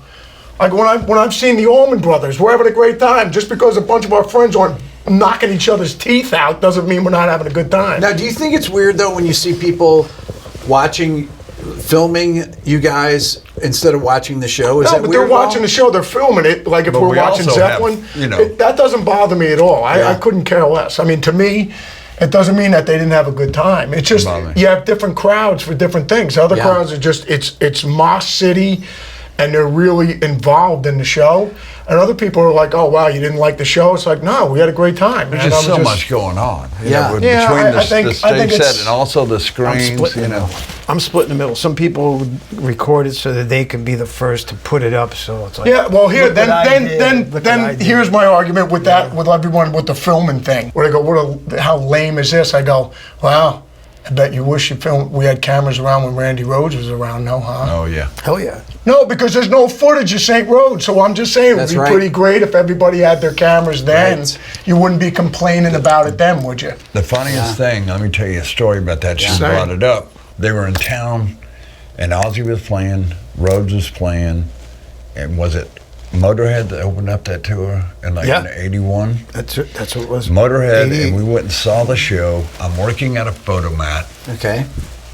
I go, when I've seen the Allman Brothers, we're having a great time. Just because a bunch of our friends aren't knocking each other's teeth out doesn't mean we're not having a good time. Now, do you think it's weird, though, when you see people filming you guys instead of watching the show? Is no, that but weird? they're watching the show, they're filming it. Like if But we're we watching also have, Zeppelin, you know- that doesn't bother me at all. I couldn't care less. I mean, to me, it doesn't mean that they didn't have a good time. It's just you have different crowds for different things. Other crowds are just, it's Moss City, and they're really involved in the show. And other people are like, oh, wow, you didn't like the show? It's like, no, we had a great time. There's just so much going on. You know, between I think the stage it's- set and also the screens, you know. I'm split in the middle. Some people record it so that they can be the first to put it up. So it's like, Yeah, well, here, look what I did, look what I then did. here's my argument with that, with everyone with the filming thing. Where they go, how lame is this? I go, wow, I bet you wish we had cameras around when Randy Rhoads was around, no, huh? Oh, yeah. Hell yeah. No, because there's no footage of St. Rhodes, so I'm just saying it would That's be right. pretty great if everybody had their cameras then. Right. You wouldn't be complaining about it then, would you? The funniest thing, let me tell you a story about that. You brought it up. They were in town, and Ozzy was playing, Rhodes was playing, and was it Motorhead that opened up that tour in in 81? That's what it was. Motorhead, 88. and we went and saw the show. I'm working at a photomat. Okay.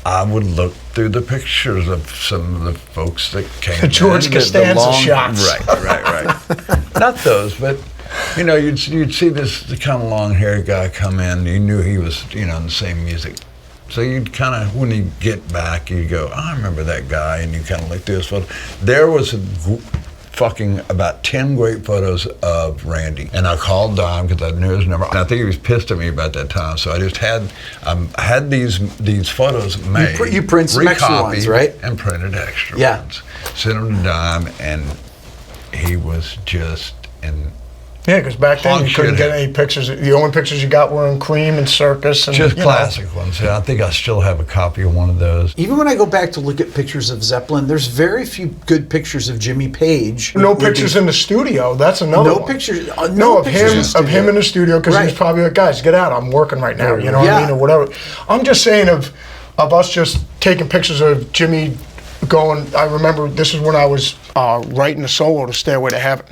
I would look through the pictures of some of the folks that came. The George in, Costanza shots. Right. Not those, but you know, you'd see this kind of long-haired guy come in. You knew he was, in the same music. So you'd kind of, when you get back, you'd go, oh, I remember that guy, and you kind of look through his photos. There was fucking about 10 great photos of Randy. And I called Dom because I knew his number. And I think he was pissed at me about that time. So I just had these photos made. You print some extra ones, recopied, right? And printed extra Yeah. ones. Sent them to Dom, and he was just in Yeah, because back then you couldn't shit. get any pictures. The only pictures you got were in Cream and Circus. And, just you know. classic ones. And I think I still have a copy of one of those. Even when I go back to look at pictures of Zeppelin, there's very few good pictures of Jimmy Page. No pictures in the studio. That's another one. Pictures. No, of pictures him in the studio because Right. he's probably like, guys, get out. I'm working right now. You know what I Yeah. mean, or whatever. I'm just saying of us just taking pictures of Jimmy going. I remember this is when I was writing a solo to Stairway to Heaven.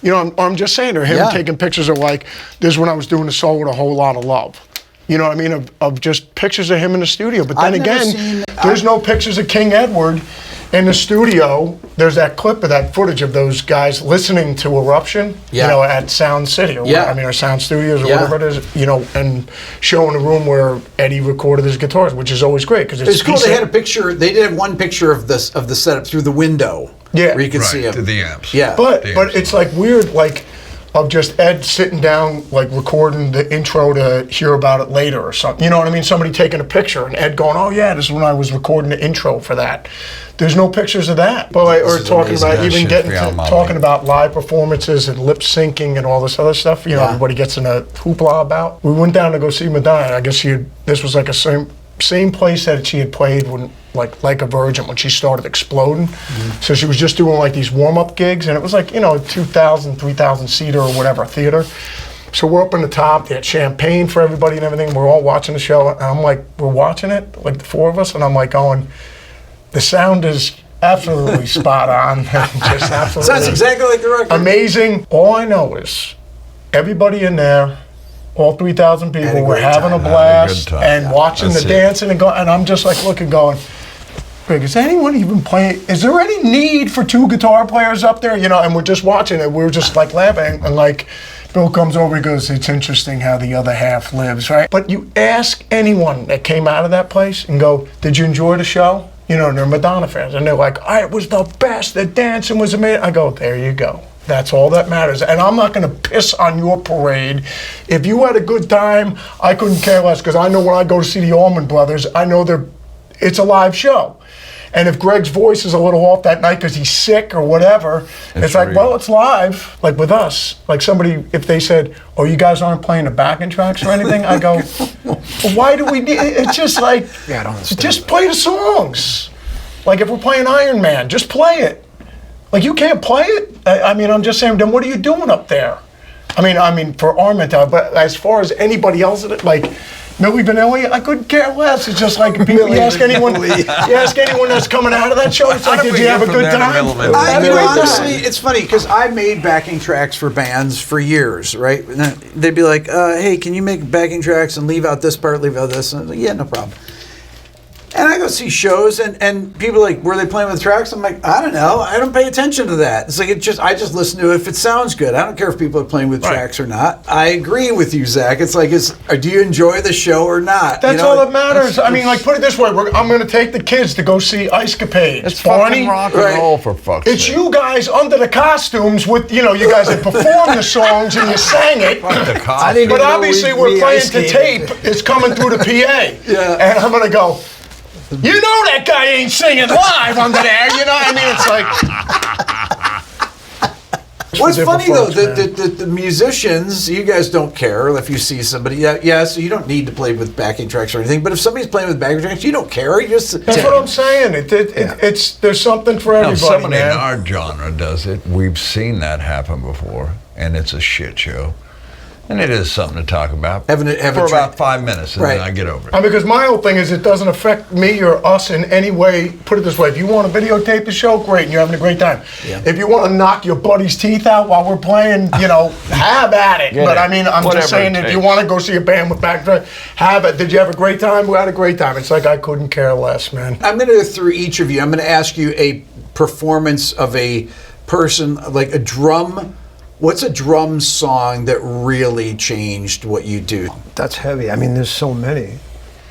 You know, I'm just saying to him taking pictures of like this is when I was doing the solo with A Whole Lot of Love. You know what I mean? Of just pictures of him in the studio. But then I've never again, seen- there's no pictures of King Edward in the studio. There's that clip of that footage of those guys listening to Eruption, Yeah. you know, at Sound City, or Yeah. or Sound Studios, or Yeah. whatever it is, you know, and showing a room where Eddie recorded his guitars, which is always great because It's cool. They had a picture. They did have one picture of the setup through the window. Yeah. where you could Right, see him. to the amps. Yeah. But The but it's like weird, like of just Ed sitting down, like recording the intro to hear about it later or something. You know what I mean? Somebody taking a picture and Ed going, "Oh yeah, this is when I was recording the intro for that." There's no pictures of that. But or is talking amazing. about That even shit's getting beyond to my talking league. about live performances and lip syncing and all this other stuff. You know, Yeah. everybody gets in a hoopla about. We went down to go see Madonna. I guess this was like a same place that she had played when like a Virgin when she started exploding. So she was just doing like these warm-up gigs, and it was like, you know, 2,000, 3,000 seater or whatever theater. So we're up in the top, they had champagne for everybody and everything. We're all watching the show, and I'm like, we're watching it, like the four of us, and I'm like going, the sound is absolutely spot on. Just absolutely Sounds exactly like the record. amazing. All I know is everybody in there, all 3,000 Had a people were great having a time. Had a blast good time. and watching That's the it. dancing and I'm just like looking, going, Greg, is anyone even playing? Is there any need for two guitar players up there? You know, and we're just watching it. We're just like laughing, and like Bill comes over, he goes, "It's interesting how the other half lives, right?" But you ask anyone that came out of that place and go, "Did you enjoy the show?" You know, they're Madonna fans, and they're like, "It was the best. The dancing was amazing." I go, "There you go. That's all that matters." And I'm not going to piss on your parade. If you had a good time, I couldn't care less because I know when I go to see the Allman Brothers, I know it's a live show. And if Greg's voice is a little off that night because he's sick or whatever, it's like, real. well, it's live. Like with us, like somebody, if they said, "Oh, you guys aren't playing the backing tracks or anything," I go, well, "Why do we need?" It's just like, Yeah, I don't understand just that. play the songs. Like if we're playing Iron Man, just play it. Like you can't play it. I mean, I'm just saying. Then what are you doing up there? I mean, for our mentality. But as far as anybody else, like Milli Vanilli, I couldn't care less. It's just like people. You ask anyone that's coming out of that show. It's like, did you have a good time? I Had a mean, great honestly, time. it's funny because I made backing tracks for bands for years, right? And then they'd be like, "Hey, can you make backing tracks and leave out this part, leave out this?" And I was like, "Yeah, no problem." And I go see shows, and people are like, "Were they playing with tracks?" I'm like, "I don't know. I don't pay attention to that. It's like I just listen to it if it sounds good. I don't care if people are playing with tracks or not." I agree with you, Zakk. It's like, do you enjoy the show or not? That's all that matters. I mean, like, put it this way: I'm going to take the kids to go see Ice Capades. It's Barney, fucking rock and roll, for fuck's it's sake. you guys under the costumes with, you guys that performed the songs and you sang it. Fuck the costume. I didn't But even know obviously we we're playing ice to skated. tape. It's coming through the PA. Yeah. And I'm going to go, you know that guy ain't singing live under there. You know what I mean? It's like... What's for funny different though, folks, the musicians, you guys don't care if you see somebody. Yeah, so you don't need to play with backing tracks or anything. But if somebody's playing with backing tracks, you don't care. You just That's what I'm saying. It's there's something for No, everybody, somebody in man. our genre does it. We've seen that happen before, and it's a shit show. And it is something to talk about Have a for tra- about 5 minutes, and Right. then I get over it. Because my whole thing is it doesn't affect me or us in any way. Put it this way, if you want to videotape the show, great, and you're having a great time. Yeah. If you want to knock your buddy's teeth out while we're playing, have at it. Get But it. I mean, I'm Whatever just saying, it if you takes. want to go see a band with backtrack, have it. Did you have a great time? We had a great time. It's like I couldn't care less, man. I'm going to go through each of you. I'm going to ask you a performance of a person, like a drum. What's a drum song that really changed what you do? That's heavy. I mean, there's so many.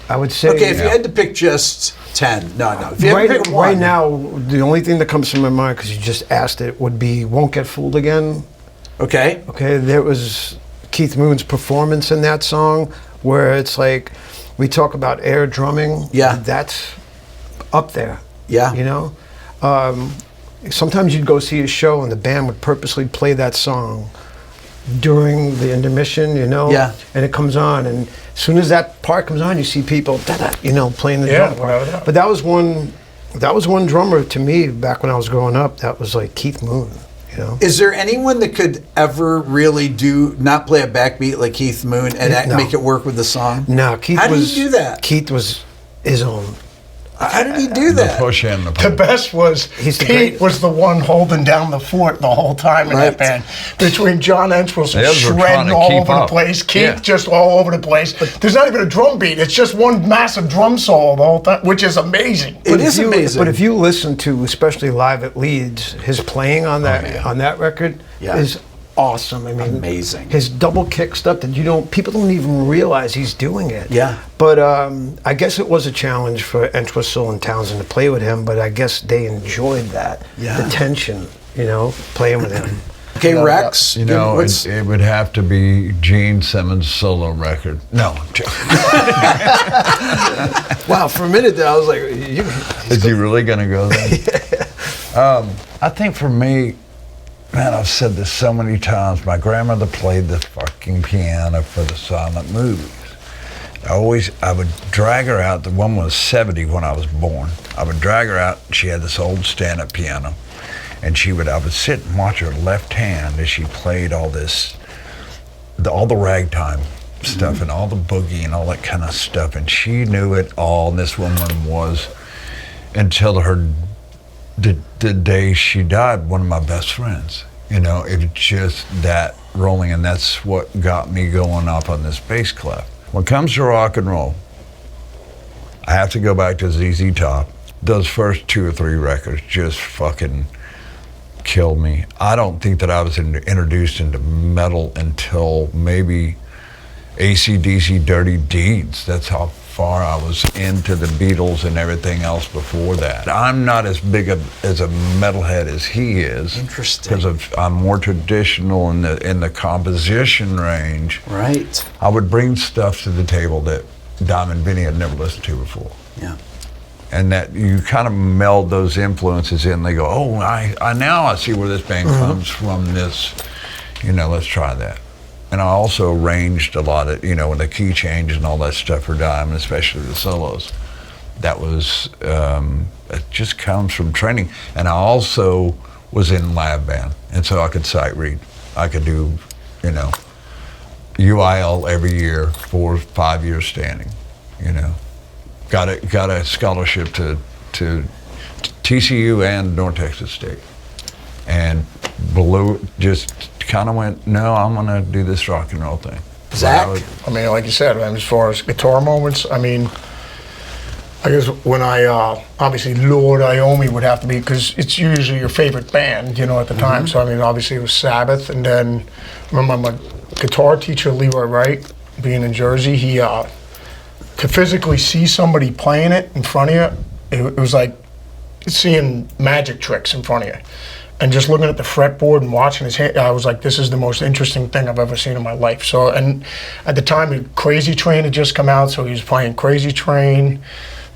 I would say. Okay, if you had to pick just 10. No. If you had to pick one. Right now, the only thing that comes to my mind, because you just asked it, would be "Won't Get Fooled Again." Okay. Okay, there was Keith Moon's performance in that song, where it's like we talk about air drumming. Yeah. That's up there. Yeah. Sometimes you'd go see a show and the band would purposely play that song during the intermission, Yeah. and it comes on, and as soon as that part comes on, you see people, playing the Yeah, drum. without a doubt. But that was one drummer to me back when I was growing up. That was like Keith Moon, Is there anyone that could ever really not play a backbeat like Keith Moon and No. make it work with the song? No, Keith How was. did he do that? Keith was his own. How did he do The that? push and the The pull. best was He's the Pete greatest. was the one holding down the fort the whole time in Right. that band. Between John Entwistle The others were trying shredding to all keep over up. the place, Keith Yeah. just all over the place. There's not even a drum beat. It's just one massive drum solo the whole time, which is amazing. It is amazing. But if you listen to, especially live at Leeds, his playing on that record Yeah. is awesome. I mean, Amazing. His double kick stuff that people don't even realize he's doing it. Yeah. But I guess it was a challenge for Entwistle and Townsend to play with him. But I guess they enjoyed that, Yeah. the tension, playing with him. Okay, Rex. what's- It would have to be Gene Simmons' solo record. No, I'm joking. Wow, for a minute there, I was like, Is he really going to go there? I think for me, man, I've said this so many times. My grandmother played the fucking piano for the silent movies. I would drag her out. The one was 70 when I was born. I would drag her out. She had this old stand-up piano, and I would sit and watch her left hand as she played all the ragtime stuff and all the boogie and all that kind of stuff. And she knew it all. And this woman was, until the day she died, one of my best friends. It was just that rolling, and that's what got me going up on this bass clef. When it comes to rock and roll, I have to go back to ZZ Top. Those first 2 or 3 records just fucking killed me. I don't think that I was introduced into metal until maybe AC/DC Dirty Deeds. That's how far I was into the Beatles and everything else before that. I'm not as big as a metalhead as he is. Interesting. Because I'm more traditional in the composition range. Right. I would bring stuff to the table that Diamond Vinny had never listened to before. Yeah. And that you kind of meld those influences in. They go, oh, I now I see where this band comes from. This, let's try that. And I also arranged a lot of, when the key changes and all that stuff for Diamond, especially the solos. That was, it just comes from training. And I also was in lab band, and so I could sight read. I could do, UIL every year, 4 or 5 years standing, Got a scholarship to TCU and North Texas State. And just kind of went, no, I'm going to do this rock and roll thing. Zakk? I mean, like you said, as far as guitar moments, I mean, I guess when I, obviously Lord Iommi would have to be, because it's usually your favorite band, at the time. So, I mean, obviously it was Sabbath. And then I remember my guitar teacher, Leroy Wright, being in Jersey, he, to physically see somebody playing it in front of you, it was like seeing magic tricks in front of you. And just looking at the fretboard and watching his hand, I was like, this is the most interesting thing I've ever seen in my life. So, and at the time, Crazy Train had just come out, so he was playing Crazy Train.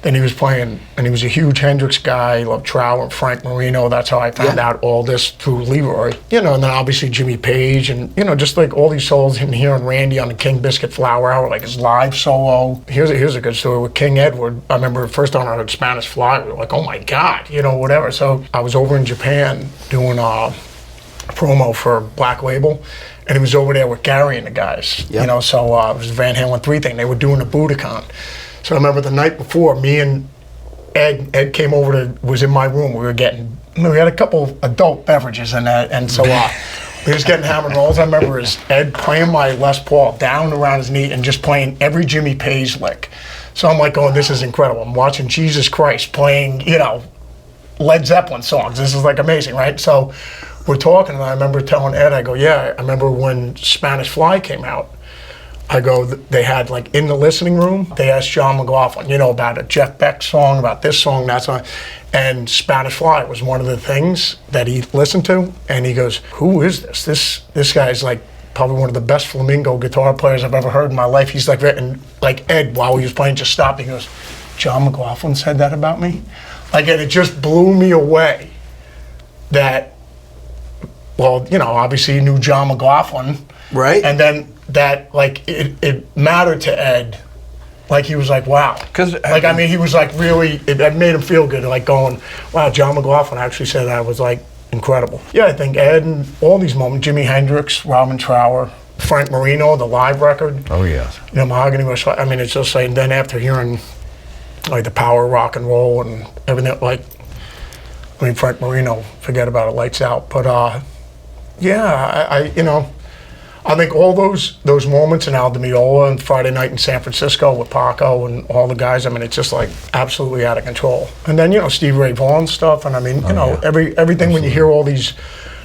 Then he was playing, and he was a huge Hendrix guy. He loved Trower and Frank Marino. That's how I found out all this through Leroy. And then obviously Jimmy Page, and just like all these solos, him hearing Randy on the King Biscuit Flower Hour, like his live solo. Here's a good story with King Edward. I remember the first time I heard Spanish Fly, we were like, oh my God, whatever. So I was over in Japan doing a promo for Black Label, and he was over there with Gary and the guys. So it was the Van Halen 3 thing. They were doing a Budokan. So I remember the night before, me and Ed came over was in my room. We had a couple adult beverages in that, and so we were just getting hammered rolls. I remember Ed playing my Les Paul down around his knee and just playing every Jimmy Page lick. So I'm like, going, this is incredible. I'm watching Jesus Christ playing, Led Zeppelin songs. This is like amazing, right? So we're talking, and I remember telling Ed, I go, yeah, I remember when Spanish Fly came out. I go, they had like in the listening room, they asked John McLaughlin, about a Jeff Beck song, about this song, that song. And Spanish Fly was one of the things that he listened to. And he goes, who is this? This guy's like probably one of the best flamenco guitar players I've ever heard in my life. He's like, and like Ed, while he was playing, just stopped. He goes, John McLaughlin said that about me? Like, and it just blew me away that, well, obviously he knew John McLaughlin. Right. And then that, like, it mattered to Ed. Like, he was like, wow. Like, I mean, he was like really, it made him feel good, like going, wow, John McLaughlin actually said that was like incredible. Yeah, I think Ed and all these moments, Jimi Hendrix, Robin Trower, Frank Marino, the live record. Oh, yes. Mahogany Rush. I mean, it's just like, and then after hearing like the power of rock and roll and everything, like, I mean, Frank Marino, forget about it, lights out. But yeah, I think all those moments in Al Di Meola and Friday night in San Francisco with Paco and all the guys, I mean, it's just like absolutely out of control. And then, Steve Ray Vaughan stuff, and I mean, everything Absolutely. When you hear all these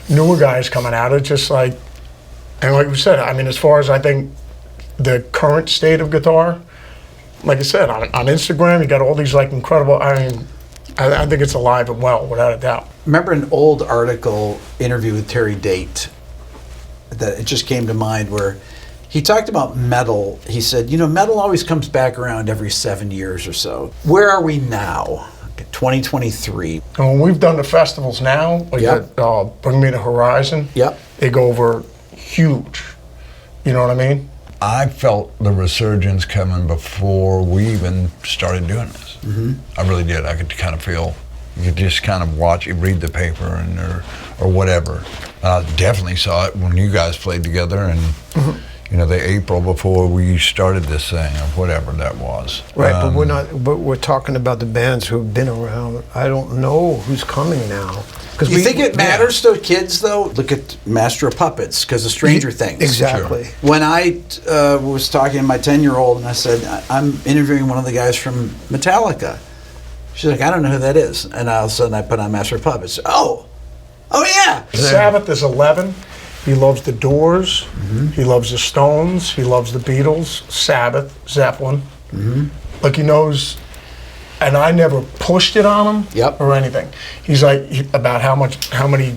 newer guys coming out, it's just like, and like we said, I mean, as far as I think the current state of guitar, like I said, on Instagram, you got all these like incredible, I mean, I think it's alive and well, without a doubt. Remember an old interview with Terry Date that it just came to mind, where he talked about metal. He said, metal always comes back around every 7 years or so. Where are we now? 2023. And when we've done the festivals now, like Bring Me the Horizon, they go over huge. You know what I mean? I felt the resurgence coming before we even started doing this. Mm-hmm. I really did. I could kind of feel, you could just kind of watch, you read the paper or whatever. I definitely saw it when you guys played together, and the April before we started this thing, or whatever that was. Right, but we're not. But we're talking about the bands who've been around. I don't know who's coming now. You think it matters to kids, though? Look at Master of Puppets, because of Stranger Things. Exactly. Sure. When I was talking to my 10-year-old, and I said, I'm interviewing one of the guys from Metallica. She's like, I don't know who that is. And all of a sudden, I put on Master of Puppets. Oh yeah. Sabbath is 11. He loves the Doors. Mm-hmm. He loves the Stones. He loves the Beatles. Sabbath, Zeppelin. Mm-hmm. Like, he knows. And I never pushed it on him or anything. He's like, about how many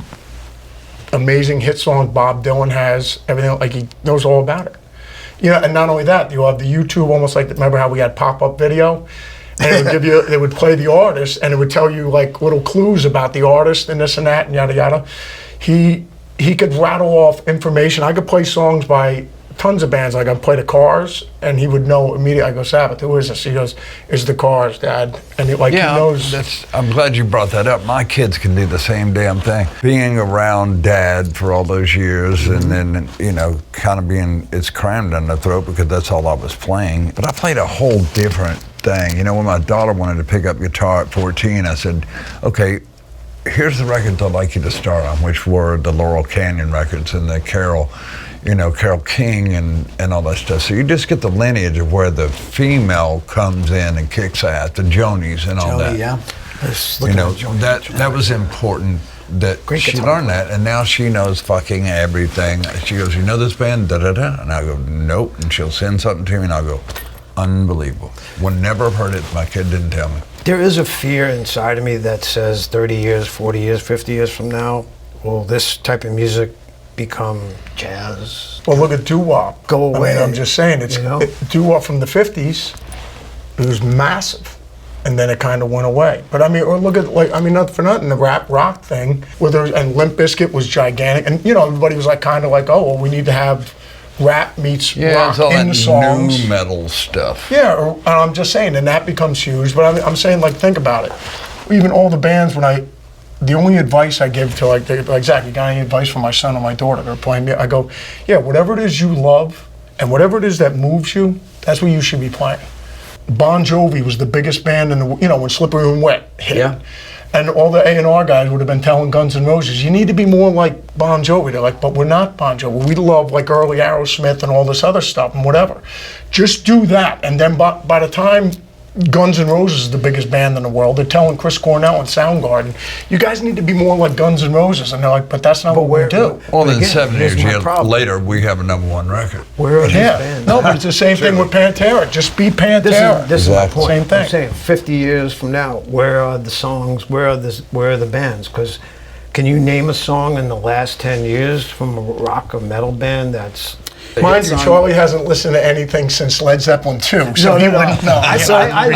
amazing hit songs Bob Dylan has, everything, like he knows all about it. And not only that, you have the YouTube, almost like, remember how we had pop-up video? And it would give you, they would play the artist, and it would tell you like little clues about the artist and this and that and yada yada. He could rattle off information. I could play songs by tons of bands. Like I'd play the Cars, and he would know immediately. I go, Sabbath, who is this? He goes, it's the Cars, Dad. And he knows. I'm glad you brought that up. My kids can do the same damn thing. Being around Dad for all those years, and then, kind of being, it's crammed down the throat because that's all I was playing. But I played a whole different thing. When my daughter wanted to pick up guitar at 14, I said, okay, here's the records I'd like you to start on, which were the Laurel Canyon records and the Carole King and all that stuff. So you just get the lineage of where the female comes in and kicks ass, the Jonies and all that. Yeah. That was important that she learned that, and now she knows fucking everything. She goes, you know this band, da-da-da? And I go, nope. And she'll send something to me, and I'll go, unbelievable. Would never have heard it if my kid didn't tell me. There is a fear inside of me that says 30 years, 40 years, 50 years from now, will this type of music become jazz? Well, look at doo-wop. Go away. I'm just saying, doo-wop from the 50s, it was massive. And then it kind of went away. But or look at, not for nothing, the rap rock thing, and Limp Bizkit was gigantic. And, everybody was kind of like, oh, well, we need to have rap meets rock it's all in the songs. New metal stuff. Yeah, and I'm just saying, and that becomes huge. But I'm saying, think about it. Even all the bands, the only advice I give to, Zakk, you got any advice for my son or my daughter? They're playing me. I go, yeah, whatever it is you love and whatever it is that moves you, that's what you should be playing. Bon Jovi was the biggest band in the, when Slippery When Wet hit. Yeah. And all the A&R guys would have been telling Guns N' Roses, you need to be more like Bon Jovi. They're like, but we're not Bon Jovi. We love early Aerosmith and all this other stuff and whatever. Just do that. And then by the time Guns N' Roses is the biggest band in the world, they're telling Chris Cornell and Soundgarden, you guys need to be more like Guns N' Roses. And they're like, but that's not what we do. Well, then 7 years later, we have a #1 record. Where are these bands? No, but it's the same thing with Pantera. Just be Pantera. This is my point. Same thing. I'm saying 50 years from now, where are the songs? Where are the bands? Because can you name a song in the last 10 years from a rock or metal band that's... Mind you, Charlie hasn't listened to anything since Led Zeppelin 2, so he wouldn't know. I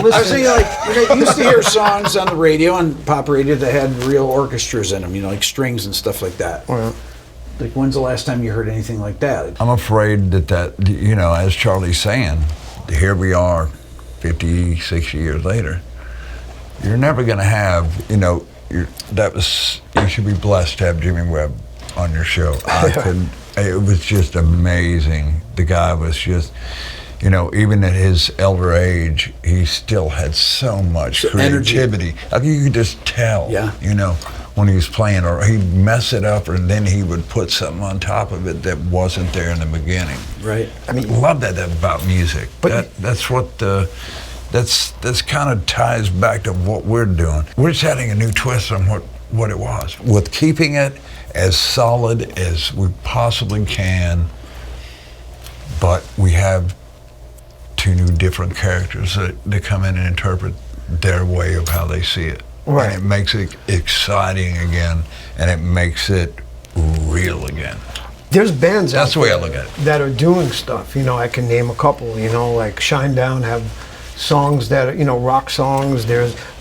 was saying, you used to hear songs on the radio, on pop radio, that had real orchestras in them, like strings and stuff like that. When's the last time you heard anything like that? I'm afraid that, as Charlie's saying, here we are 50, 60 years later. You're never going to have, you should be blessed to have Jimmy Webb on your show. It was just amazing. The guy was just, even at his elder age, he still had so much creativity. You could just tell, when he was playing, or he'd mess it up, or then he would put something on top of it that wasn't there in the beginning. Right. I love that about music. But that's what that's kind of ties back to what we're doing. We're just adding a new twist on what it was, with keeping it as solid as we possibly can, but we have 2 new different characters that come in and interpret their way of how they see it. Right. And it makes it exciting again, and it makes it real again. There's bands That's the way I look at it. That are doing stuff. I can name a couple, like Shinedown have songs that are, rock songs.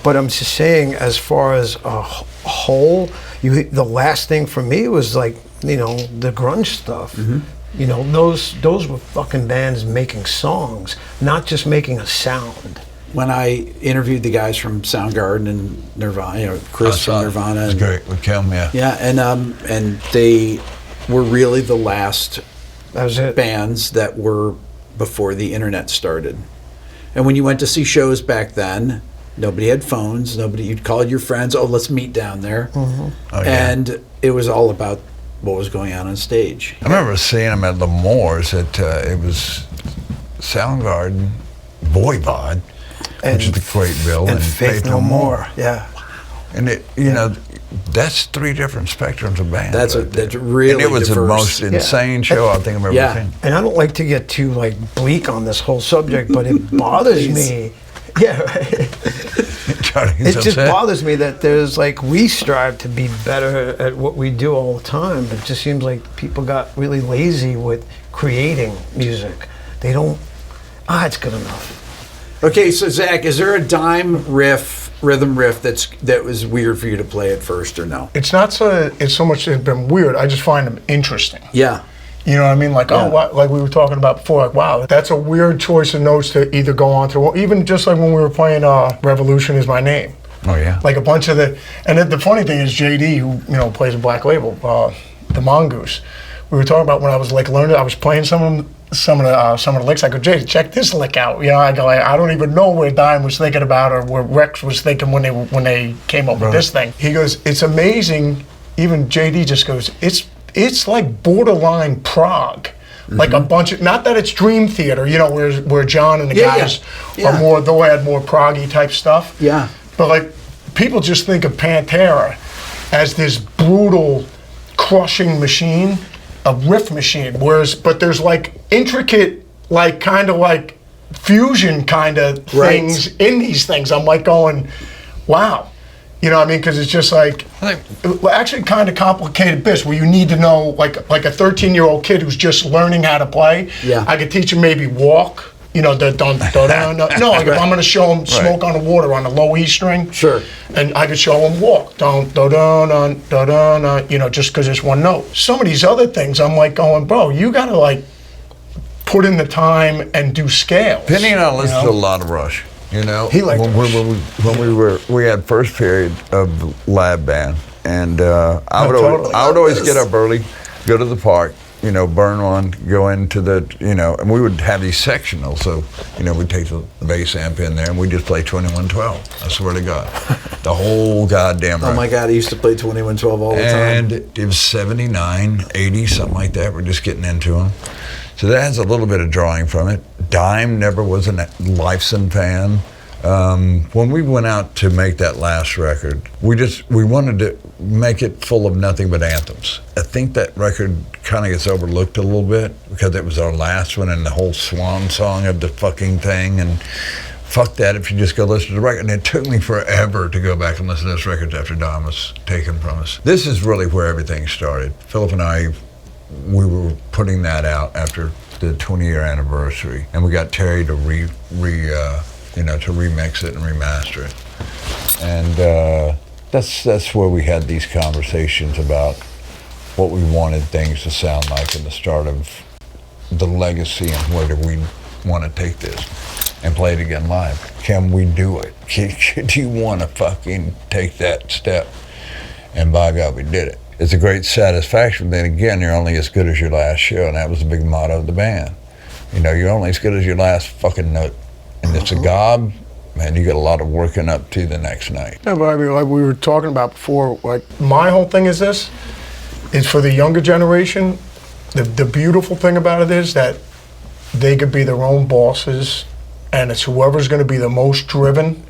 But I'm just saying, as far as a whole, the last thing for me was the grunge stuff. Mm-hmm. Those were fucking bands making songs, not just making a sound. When I interviewed the guys from Soundgarden and Nirvana, Chris from Nirvana, it's great with Kim, yeah, and they were really the last bands that were before the internet started. And when you went to see shows back then, nobody had phones. You'd call your friends. Oh, let's meet down there. Mm-hmm. Oh, yeah. And it was all about what was going on stage. I remember seeing them at the Moors. It was Soundgarden, Voivod, which is the great bill, and Faith No More. Yeah. And that's 3 different spectrums of bands. That's really and it was diverse. The most insane show I think I've ever seen. And I don't like to get too bleak on this whole subject, but it bothers me. Yeah, it just bothers me that there's we strive to be better at what we do all the time, but it just seems like people got really lazy with creating music. They don't. It's good enough. Okay, so Zakk, is there a dime rhythm riff that was weird for you to play at first, or no? It's not so much it's been weird. I just find them interesting. Yeah. You know what I mean? Like, like we were talking about before, like, wow, that's a weird choice of notes to either go on to, even just like when we were playing Revolution Is My Name. Oh, yeah. Like a bunch of and the funny thing is JD, who, plays a Black Label, the Mongoose, we were talking about when I was like learning, I was playing some of the licks. I go, JD, check this lick out. I go, I don't even know where Dime was thinking about or where Rex was thinking when they came up with this thing. He goes, it's amazing. Even JD just goes, it's like borderline prog. Like a bunch of, not that it's Dream Theater, where John and the guys are more, though I had more proggy type stuff. Yeah. But like, people just think of Pantera as this brutal, crushing machine, a riff machine. But there's like intricate, like kind of like fusion kind of things in these things. I'm like going, wow. You know what I mean? Because it's just like, actually kind of complicated bits where you need to know, like a 13-year-old kid who's just learning how to play. Yeah. I could teach him maybe walk. No, like if I'm going to show him Smoke on the Water on the low E string. Sure. And I could show him walk. Just because it's one note. Some of these other things, I'm like going, bro, you got to like put in the time and do scales. Penny and I listened to a lot of Rush. He liked when we had first period of lab band, and I would always get up early, go to the park, burn one, go into the, and we would have these sectionals. So, we'd take the bass amp in there and we'd just play 2112. I swear to God, the whole goddamn run. Oh my God, I used to play 2112 all the time. And it was 79, 80, something like that. We're just getting into them. So that has a little bit of drawing from it. Dime never was a Lifeson fan. When we went out to make that last record, we wanted to make it full of nothing but anthems. I think that record kind of gets overlooked a little bit because it was our last one and the whole swan song of the fucking thing, and fuck that if you just go listen to the record. And it took me forever to go back and listen to those records after Dime was taken from us. This is really where everything started. Philip and I, we were putting that out after the 20-year anniversary, and we got Terry to to remix it and remaster it, and that's where we had these conversations about what we wanted things to sound like in the start of the legacy and where do we want to take this and play it again live. Can we do it? Do you want to fucking take that step? And by God, we did it. It's a great satisfaction. Then again, you're only as good as your last show, and that was the big motto of the band. You're only as good as your last fucking note. And it's a gob, man, you got a lot of working up to the next night. Yeah, but I mean, like we were talking about before, like my whole thing is for the younger generation, the beautiful thing about it is that they could be their own bosses, and it's whoever's going to be the most driven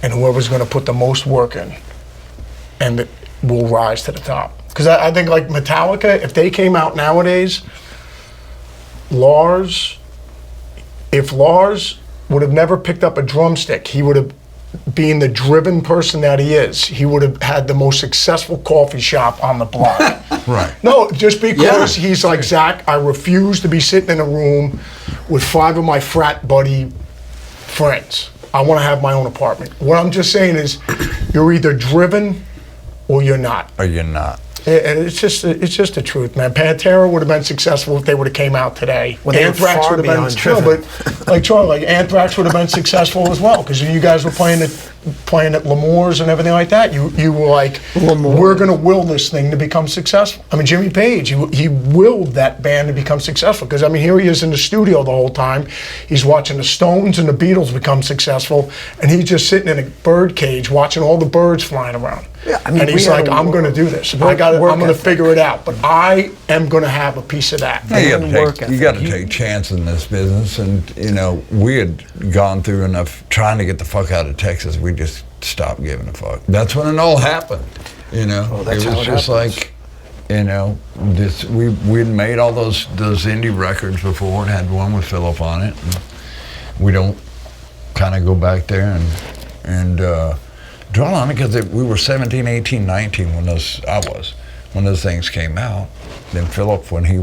and whoever's going to put the most work in, and it will rise to the top. Because I think like Metallica, if they came out nowadays, if Lars would have never picked up a drumstick, he would have, being the driven person that he is, he would have had the most successful coffee shop on the block. Right. No, just because he's like, Zakk, I refuse to be sitting in a room with 5 of my frat buddy friends. I want to have my own apartment. What I'm just saying is, you're either driven or you're not. Or you're not. And it's just the truth, man. Pantera would have been successful if they would have came out today. Well, Anthrax would have been but like Charlie, Anthrax would have been successful as well because you guys were playing at L'Amour's and everything like that. You were like, we're going to will this thing to become successful. I mean, Jimmy Page, he willed that band to become successful because I mean, here he is in the studio the whole time. He's watching the Stones and the Beatles become successful, and he's just sitting in a bird cage watching all the birds flying around. Yeah, I mean, and he's like, I'm going to do this. I'm going to figure it out. But I am going to have a piece of that. Yeah, you got to take chances in this business. And, we had gone through enough trying to get the fuck out of Texas. We just stopped giving a fuck. That's when it all happened. Well, it was just like, we had made all those indie records before and had one with Philip on it. And we don't kind of go back there and draw on it because we were 17, 18, 19 when those things came out. Then Philip, when I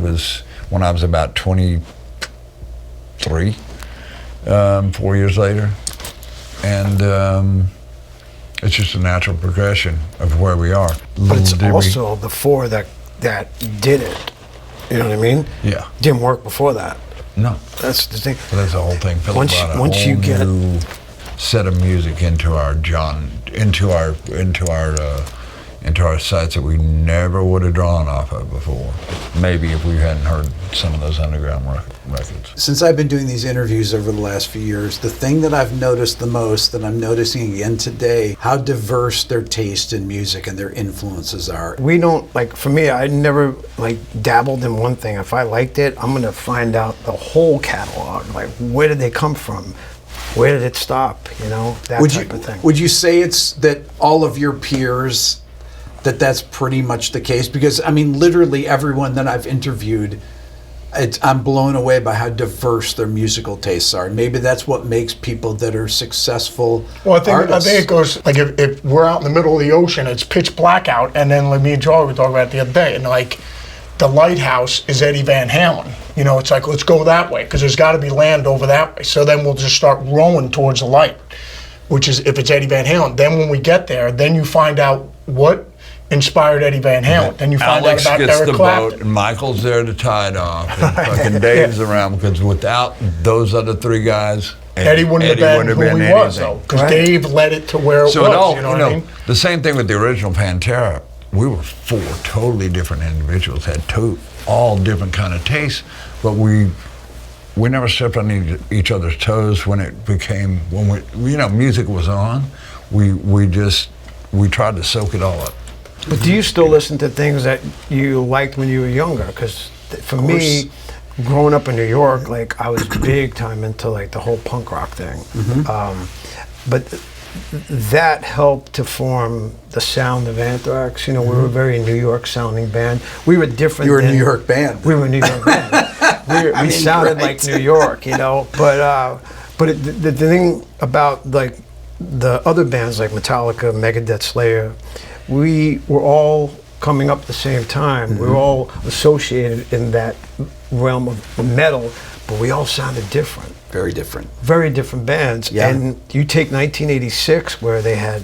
was about 23, 4 years later, and it's just a natural progression of where we are. But it's also the four that did it. You know what I mean? Yeah. Didn't work before that. No. That's the thing. But that's the whole thing. Philip Once brought a once whole you get new set of music into our into our sites that we never would have drawn off of before. Maybe if we hadn't heard some of those underground records. Since I've been doing these interviews over the last few years, the thing that I've noticed the most, that I'm noticing again today, how diverse their taste in music and their influences are. We don't, like, for me, I never, like, dabbled in one thing. If I liked it, I'm going to find out the whole catalog. Like, where did they come from? Where did it stop? You know, that type of thing. Would you say it's that all of your peers, that's pretty much the case? Because, I mean, literally everyone that I've interviewed, I'm blown away by how diverse their musical tastes are. And maybe that's what makes people that are successful artists. I think it goes, like, if we're out in the middle of the ocean, it's pitch black out, and then, like me and Joey were talking about it the other day, and, like, the lighthouse is Eddie Van Halen. You know, it's like, let's go that way, because there's got to be land over that way. So then we'll just start rowing towards the light, which is, if it's Eddie Van Halen. Then when we get there, then you find out what inspired Eddie Van Halen. Then you find Alex out about gets Eric the Clapton. boat, and Michael's there to tie it off, and fucking Dave's around, because without those other three guys, Eddie wouldn't have been who he was, though, because Dave led it to where it was. So it all, you know what I mean? the same thing with the original Pantera. We were four totally different individuals, had all different kind of tastes, but we never stepped on each other's toes when it became, music was on. We tried to soak it all up. But do you still listen to things that you liked when you were younger? Because for me, growing up in New York, like, I was big time into, like, the whole punk rock thing. But that helped to form the sound of Anthrax. You know, we were a very New York sounding band. We were different. You were a New York band. We were a New York band. We sounded like New York, you know. But the thing about, like, the other bands like Metallica, Megadeth, Slayer, we were all coming up at the same time. We were all associated in that realm of metal, but we all sounded different. Very different. Very different bands. Yeah. And you take 1986, where they had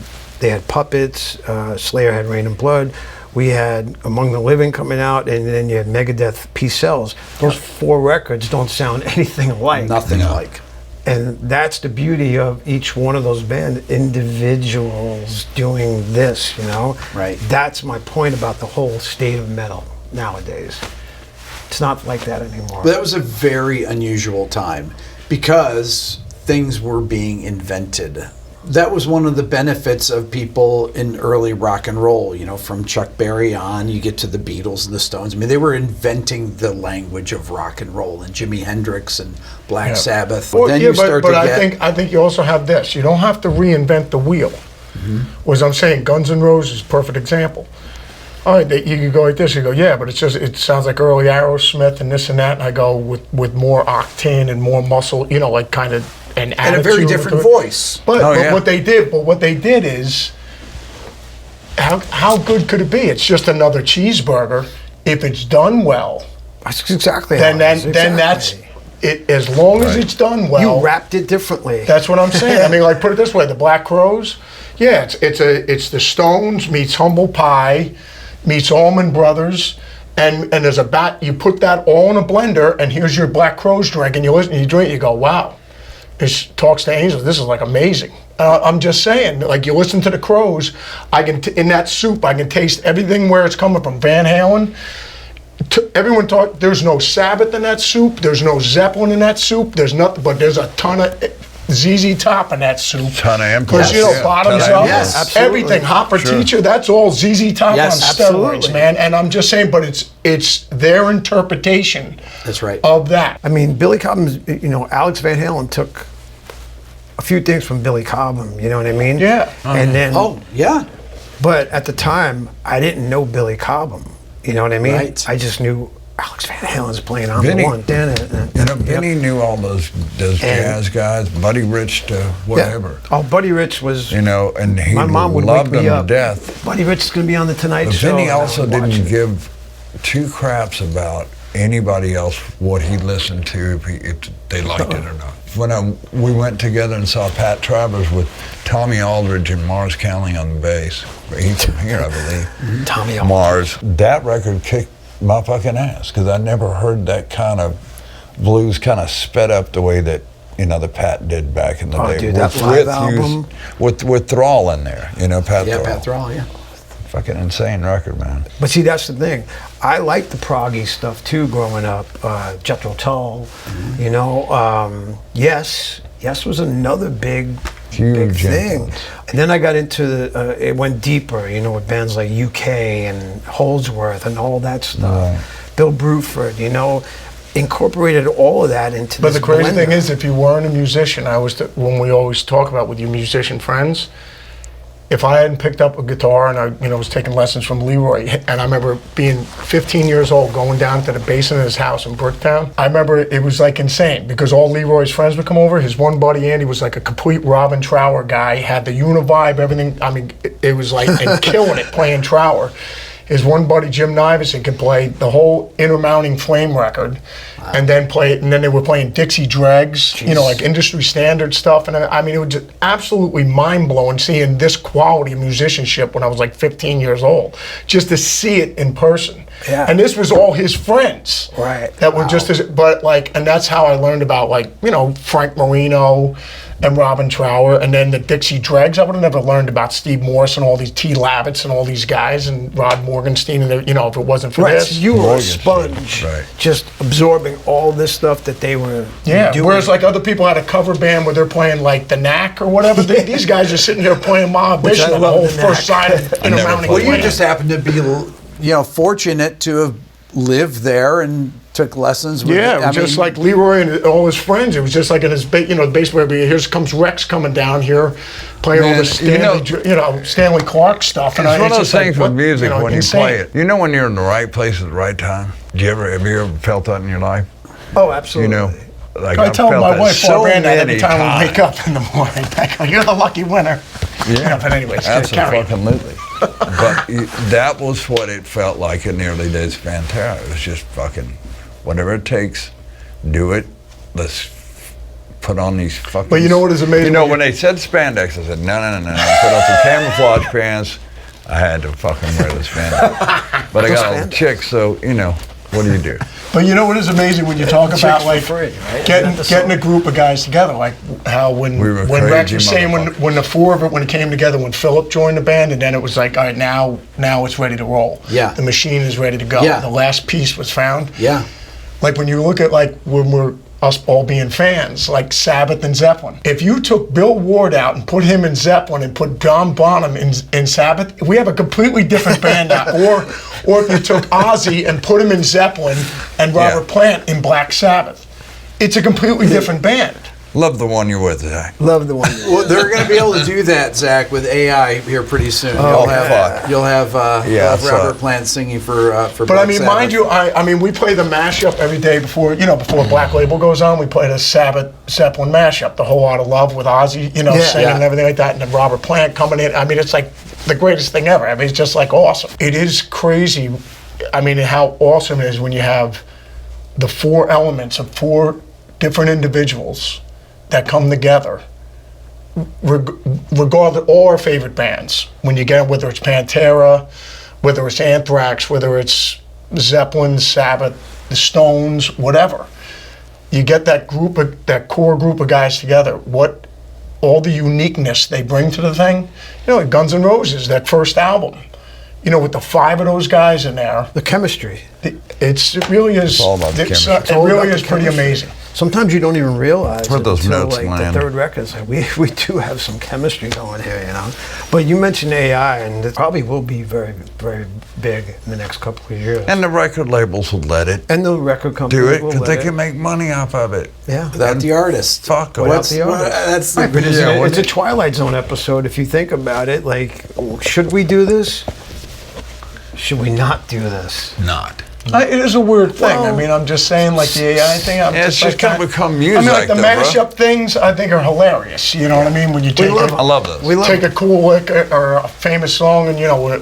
Puppets, Slayer had Rain and Blood, we had Among the Living coming out, and then you had Megadeth, Peace Cells. Those four records don't sound anything alike. Nothing alike. And that's the beauty of each one of those bands, individuals doing this, you know? Right. That's my point about the whole state of metal nowadays. It's not like that anymore. But that was a very unusual time because things were being invented. That was one of the benefits of people in early rock and roll, you know, from Chuck Berry on, you get to the Beatles and the Stones. I mean, they were inventing the language of rock and roll, and Jimi Hendrix and Black Sabbath. Well, I think you also have this. You don't have to reinvent the wheel. As I'm saying, Guns N' Roses is a perfect example. All right, you could go like this. You go, yeah, but it sounds like early Aerosmith and this and that. And I go with more octane and more muscle, you know, like kind of an attitude. And a very different voice. But what they did is, how good could it be? It's just another cheeseburger. If it's done well, that's exactly. Then that's it. As long as it's done well, you wrapped it differently. That's what I'm saying. I mean, like, put it this way: the Black Crowes. Yeah, it's the Stones meets Humble Pie meets Allman Brothers, and there's you put that all in a blender, and here's your Black Crowes drink, and you listen, you drink, you go, wow, this talks to angels. This is like amazing. I'm just saying, like, you listen to the Crowes, in that soup, I can taste everything where it's coming from. Van Halen. Everyone talk. There's no Sabbath in that soup. There's no Zeppelin in that soup. There's nothing, but there's a ton of ZZ Top in that soup. Ton of Because bottoms up, everything. Hopper Teacher, that's all ZZ Top on steroids, man. And I'm just saying, but it's their interpretation. That's right. Of that. I mean, Billy Cobham's, Alex Van Halen took a few things from Billy Cobham. You know what I mean? Yeah. And then. Oh yeah. But at the time, I didn't know Billy Cobham. You know what I mean? Right. I just knew Alex Van Halen's playing on the one. Vinny knew all those jazz guys, Buddy Rich to whatever. Yeah. Oh, Buddy Rich was. And he my mom would loved wake me him up. to death. Buddy Rich is going to be on the Tonight But Show. Vinny also didn't give two craps about anybody else what he listened to, if they liked it or not. When we went together and saw Pat Travers with Tommy Aldridge and Mars Cowling on the bass, he's from here, I believe. Tommy Aldridge. Mars. That record kicked my fucking ass, because I never heard that kind of blues kind of sped up the way that, that Pat did back in the day. Dude, that live album. With Thrall in there, Pat Thrall. Pat Thrall, yeah. Fucking insane record, man. But see, that's the thing. I liked the proggy stuff too growing up. Jethro Tull, Yes was another big thing. Influence. And then I got into it went deeper, with bands like UK and Holdsworth and all that stuff. Right. Bill Bruford, incorporated all of that into But this the crazy blender. thing is, if you weren't a musician, when we always talk about with your musician friends, if I hadn't picked up a guitar and I was taking lessons from Leroy, and I remember being 15 years old going down to the basement of his house in Bricktown, I remember it was like insane because all Leroy's friends would come over. His one buddy Andy was like a complete Robin Trower guy, had the Univibe, everything. I mean, it was like and killing it playing Trower. His one buddy Jim Nivison could play the whole Intermounting Flame record, and then they were playing Dixie Dregs, like industry standard stuff. And I mean, it was just absolutely mind blowing seeing this quality of musicianship when I was like 15 years old, just to see it in person. Yeah. And this was all his friends, Right. That were just as, and that's how I learned about Frank Marino and Robin Trower, and then the Dixie Dregs. I would have never learned about Steve Morse and all these T. Lavitz and all these guys and Rod Morgenstein, and if it wasn't for Right, this. so you were a Morgenstein, sponge, right. just absorbing all this stuff that they were doing. Whereas other people had a cover band where they're playing like the Knack or whatever. These guys are sitting here playing Mahavishnu, the love whole the first Knack. side of Intermounting. Well, you just happen to be, fortunate to have lived there and took lessons with Yeah, it was just like Leroy and all his friends. It was just like in his bass where here comes Rex coming down here, playing all this Stanley Clark stuff. It's one of those things with music when insane. you play it. When you're in the right place at the right time. Have you ever felt that in your life? Oh, absolutely. Like I tell felt my that wife so before I ran that every many time times. we wake up in the morning. I go, you're the lucky winner. Yeah, but anyways, carry on. absolutely. But that was what it felt like in the early days of Pantera. It was just fucking whatever it takes, do it. Let's put on these fucking. But you know what is amazing? When they said spandex, I said no. Put up the camouflage pants. I had to fucking wear the spandex. But I got a chick, so what do you do? But you know what is amazing when you talk about for free, right? getting a group of guys together, like how when Rex was saying when the four of it when it came together when Philip joined the band, and then it was like, all right, now it's ready to roll. Yeah. The machine is ready to go. Yeah. The last piece was found. Yeah. Like when you look at when we're us all being fans, like Sabbath and Zeppelin. If you took Bill Ward out and put him in Zeppelin and put John Bonham in Sabbath, we have a completely different band now. Or if you took Ozzy and put him in Zeppelin and Robert Plant in Black Sabbath, it's a completely different band. Love the one you're with, Zach. Love the one. Well, they're going to be able to do that, Zach, with AI here pretty soon. You'll have Robert Plant singing for. But I mean, mind you, I mean, we play the mashup every day before Black Label goes on. We play the Sabbath Zeppelin mashup, the Whole Lot of Love with Ozzy, singing and everything like that, and then Robert Plant coming in. I mean, it's like the greatest thing ever. I mean, it's just like awesome. It is crazy. I mean, how awesome it is when you have the four elements of four different individuals that come together, regardless, all our favorite bands. When you get, whether it's Pantera, whether it's Anthrax, whether it's Zeppelin, Sabbath, the Stones, whatever. You get that core group of guys together. What all the uniqueness they bring to the thing. Like Guns N' Roses, that first album. With the five of those guys in there. The chemistry. It really is. It's all about the chemistry. It really is pretty amazing. Sometimes you don't even realize Where it those until notes like land. the third record. It's like we do have some chemistry going here, But you mentioned AI, and it probably will be very, very big in the next couple of years. And the record labels will let it And the record company do it will because let they can make money off of it. Yeah. without the artist. Fuck 'em. Without the artist. That's the Right, but Yeah, it's a Twilight Zone episode if you think about it. Like, should we do this? Should we not do this? Not. It is a weird thing. Well, I mean, I'm just saying, like the AI thing. It's just kind of become I music. mean, like the though, bro. mashup things, I think are hilarious. You know what I mean? When you take I love this. We love take a cool lick or a famous song, and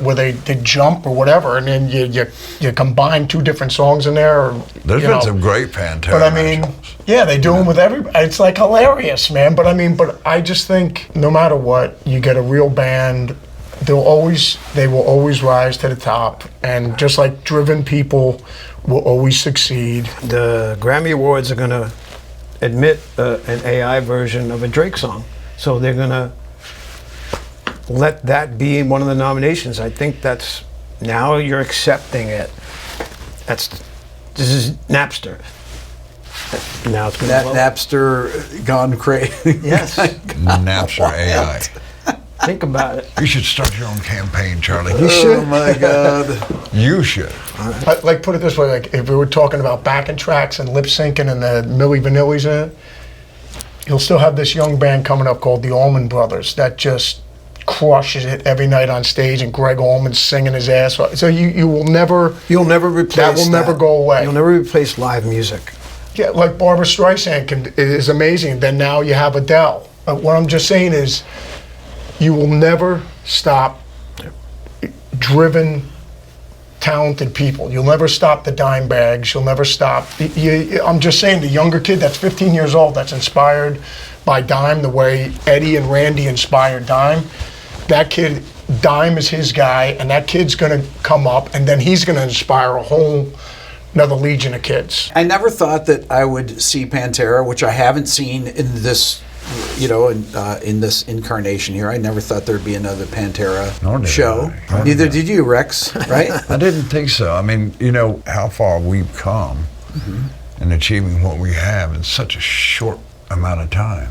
where they jump or whatever, and then you combine two different songs in there. Or, There's been some great Pantera. But I mean, mashups. yeah, they do them with everybody. It's like hilarious, man. But I just think no matter what, you get a real band. They will always rise to the top, and just like driven people will always succeed. The Grammy Awards are going to admit an AI version of a Drake song. So they're going to let that be one of the nominations. I think that's, now you're accepting it. This is Napster. Now it's going to Napster gone crazy. Yes. Napster AI. Think about it. You should start your own campaign, Charlie. You should. Oh my God. You should. Like, put it this way, like if we were talking about backing tracks and lip syncing and the Milli Vanillis in it, you'll still have this young band coming up called the Allman Brothers that just crushes it every night on stage, and Greg Allman's singing his ass off. So you will never. You'll never replace that. Will never go away. You'll never replace live music. Yeah, like Barbra Streisand is amazing. Then now you have Adele. What I'm just saying is, you will never stop driven, talented people. You'll never stop the dime bags. You'll never stop. I'm just saying, the younger kid that's 15 years old that's inspired by Dime the way Eddie and Randy inspired Dime, that kid, Dime is his guy, and that kid's going to come up, and then he's going to inspire a whole another legion of kids. I never thought that I would see Pantera, which I haven't seen in this, in this incarnation here. I never thought there'd be another Pantera Nor did show. I. Neither did you, Rex, right? I didn't think so. I mean, how far we've come in achieving what we have in such a short amount of time.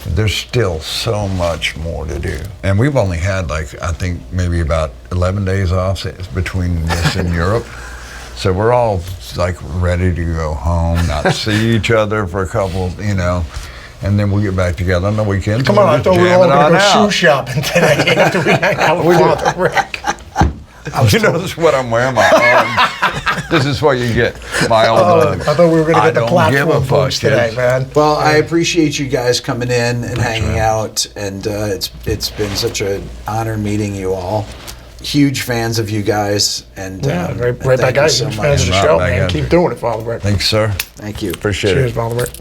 There's still so much more to do. And we've only had, I think maybe about 11 days off between this and Europe. So we're all ready to go home, not see each other for a couple, and then we'll get back together on the weekend. Come on, I thought we were all going to go shoe shopping today after we hang out with Father Rick. You notice what I'm wearing? My arm. This is what you get. My own. I thought we were going to get the don't give a platform fuck, boost today, kids. man. Well, I appreciate you guys coming in and hanging out, and it's been such an honor meeting you all. Huge fans of you guys, and Right back, guys. so Huge fans of the Right show, back man. at Keep you. doing it, Father Rick. Thanks, sir. Thank you. Appreciate it. Cheers, Father Rick.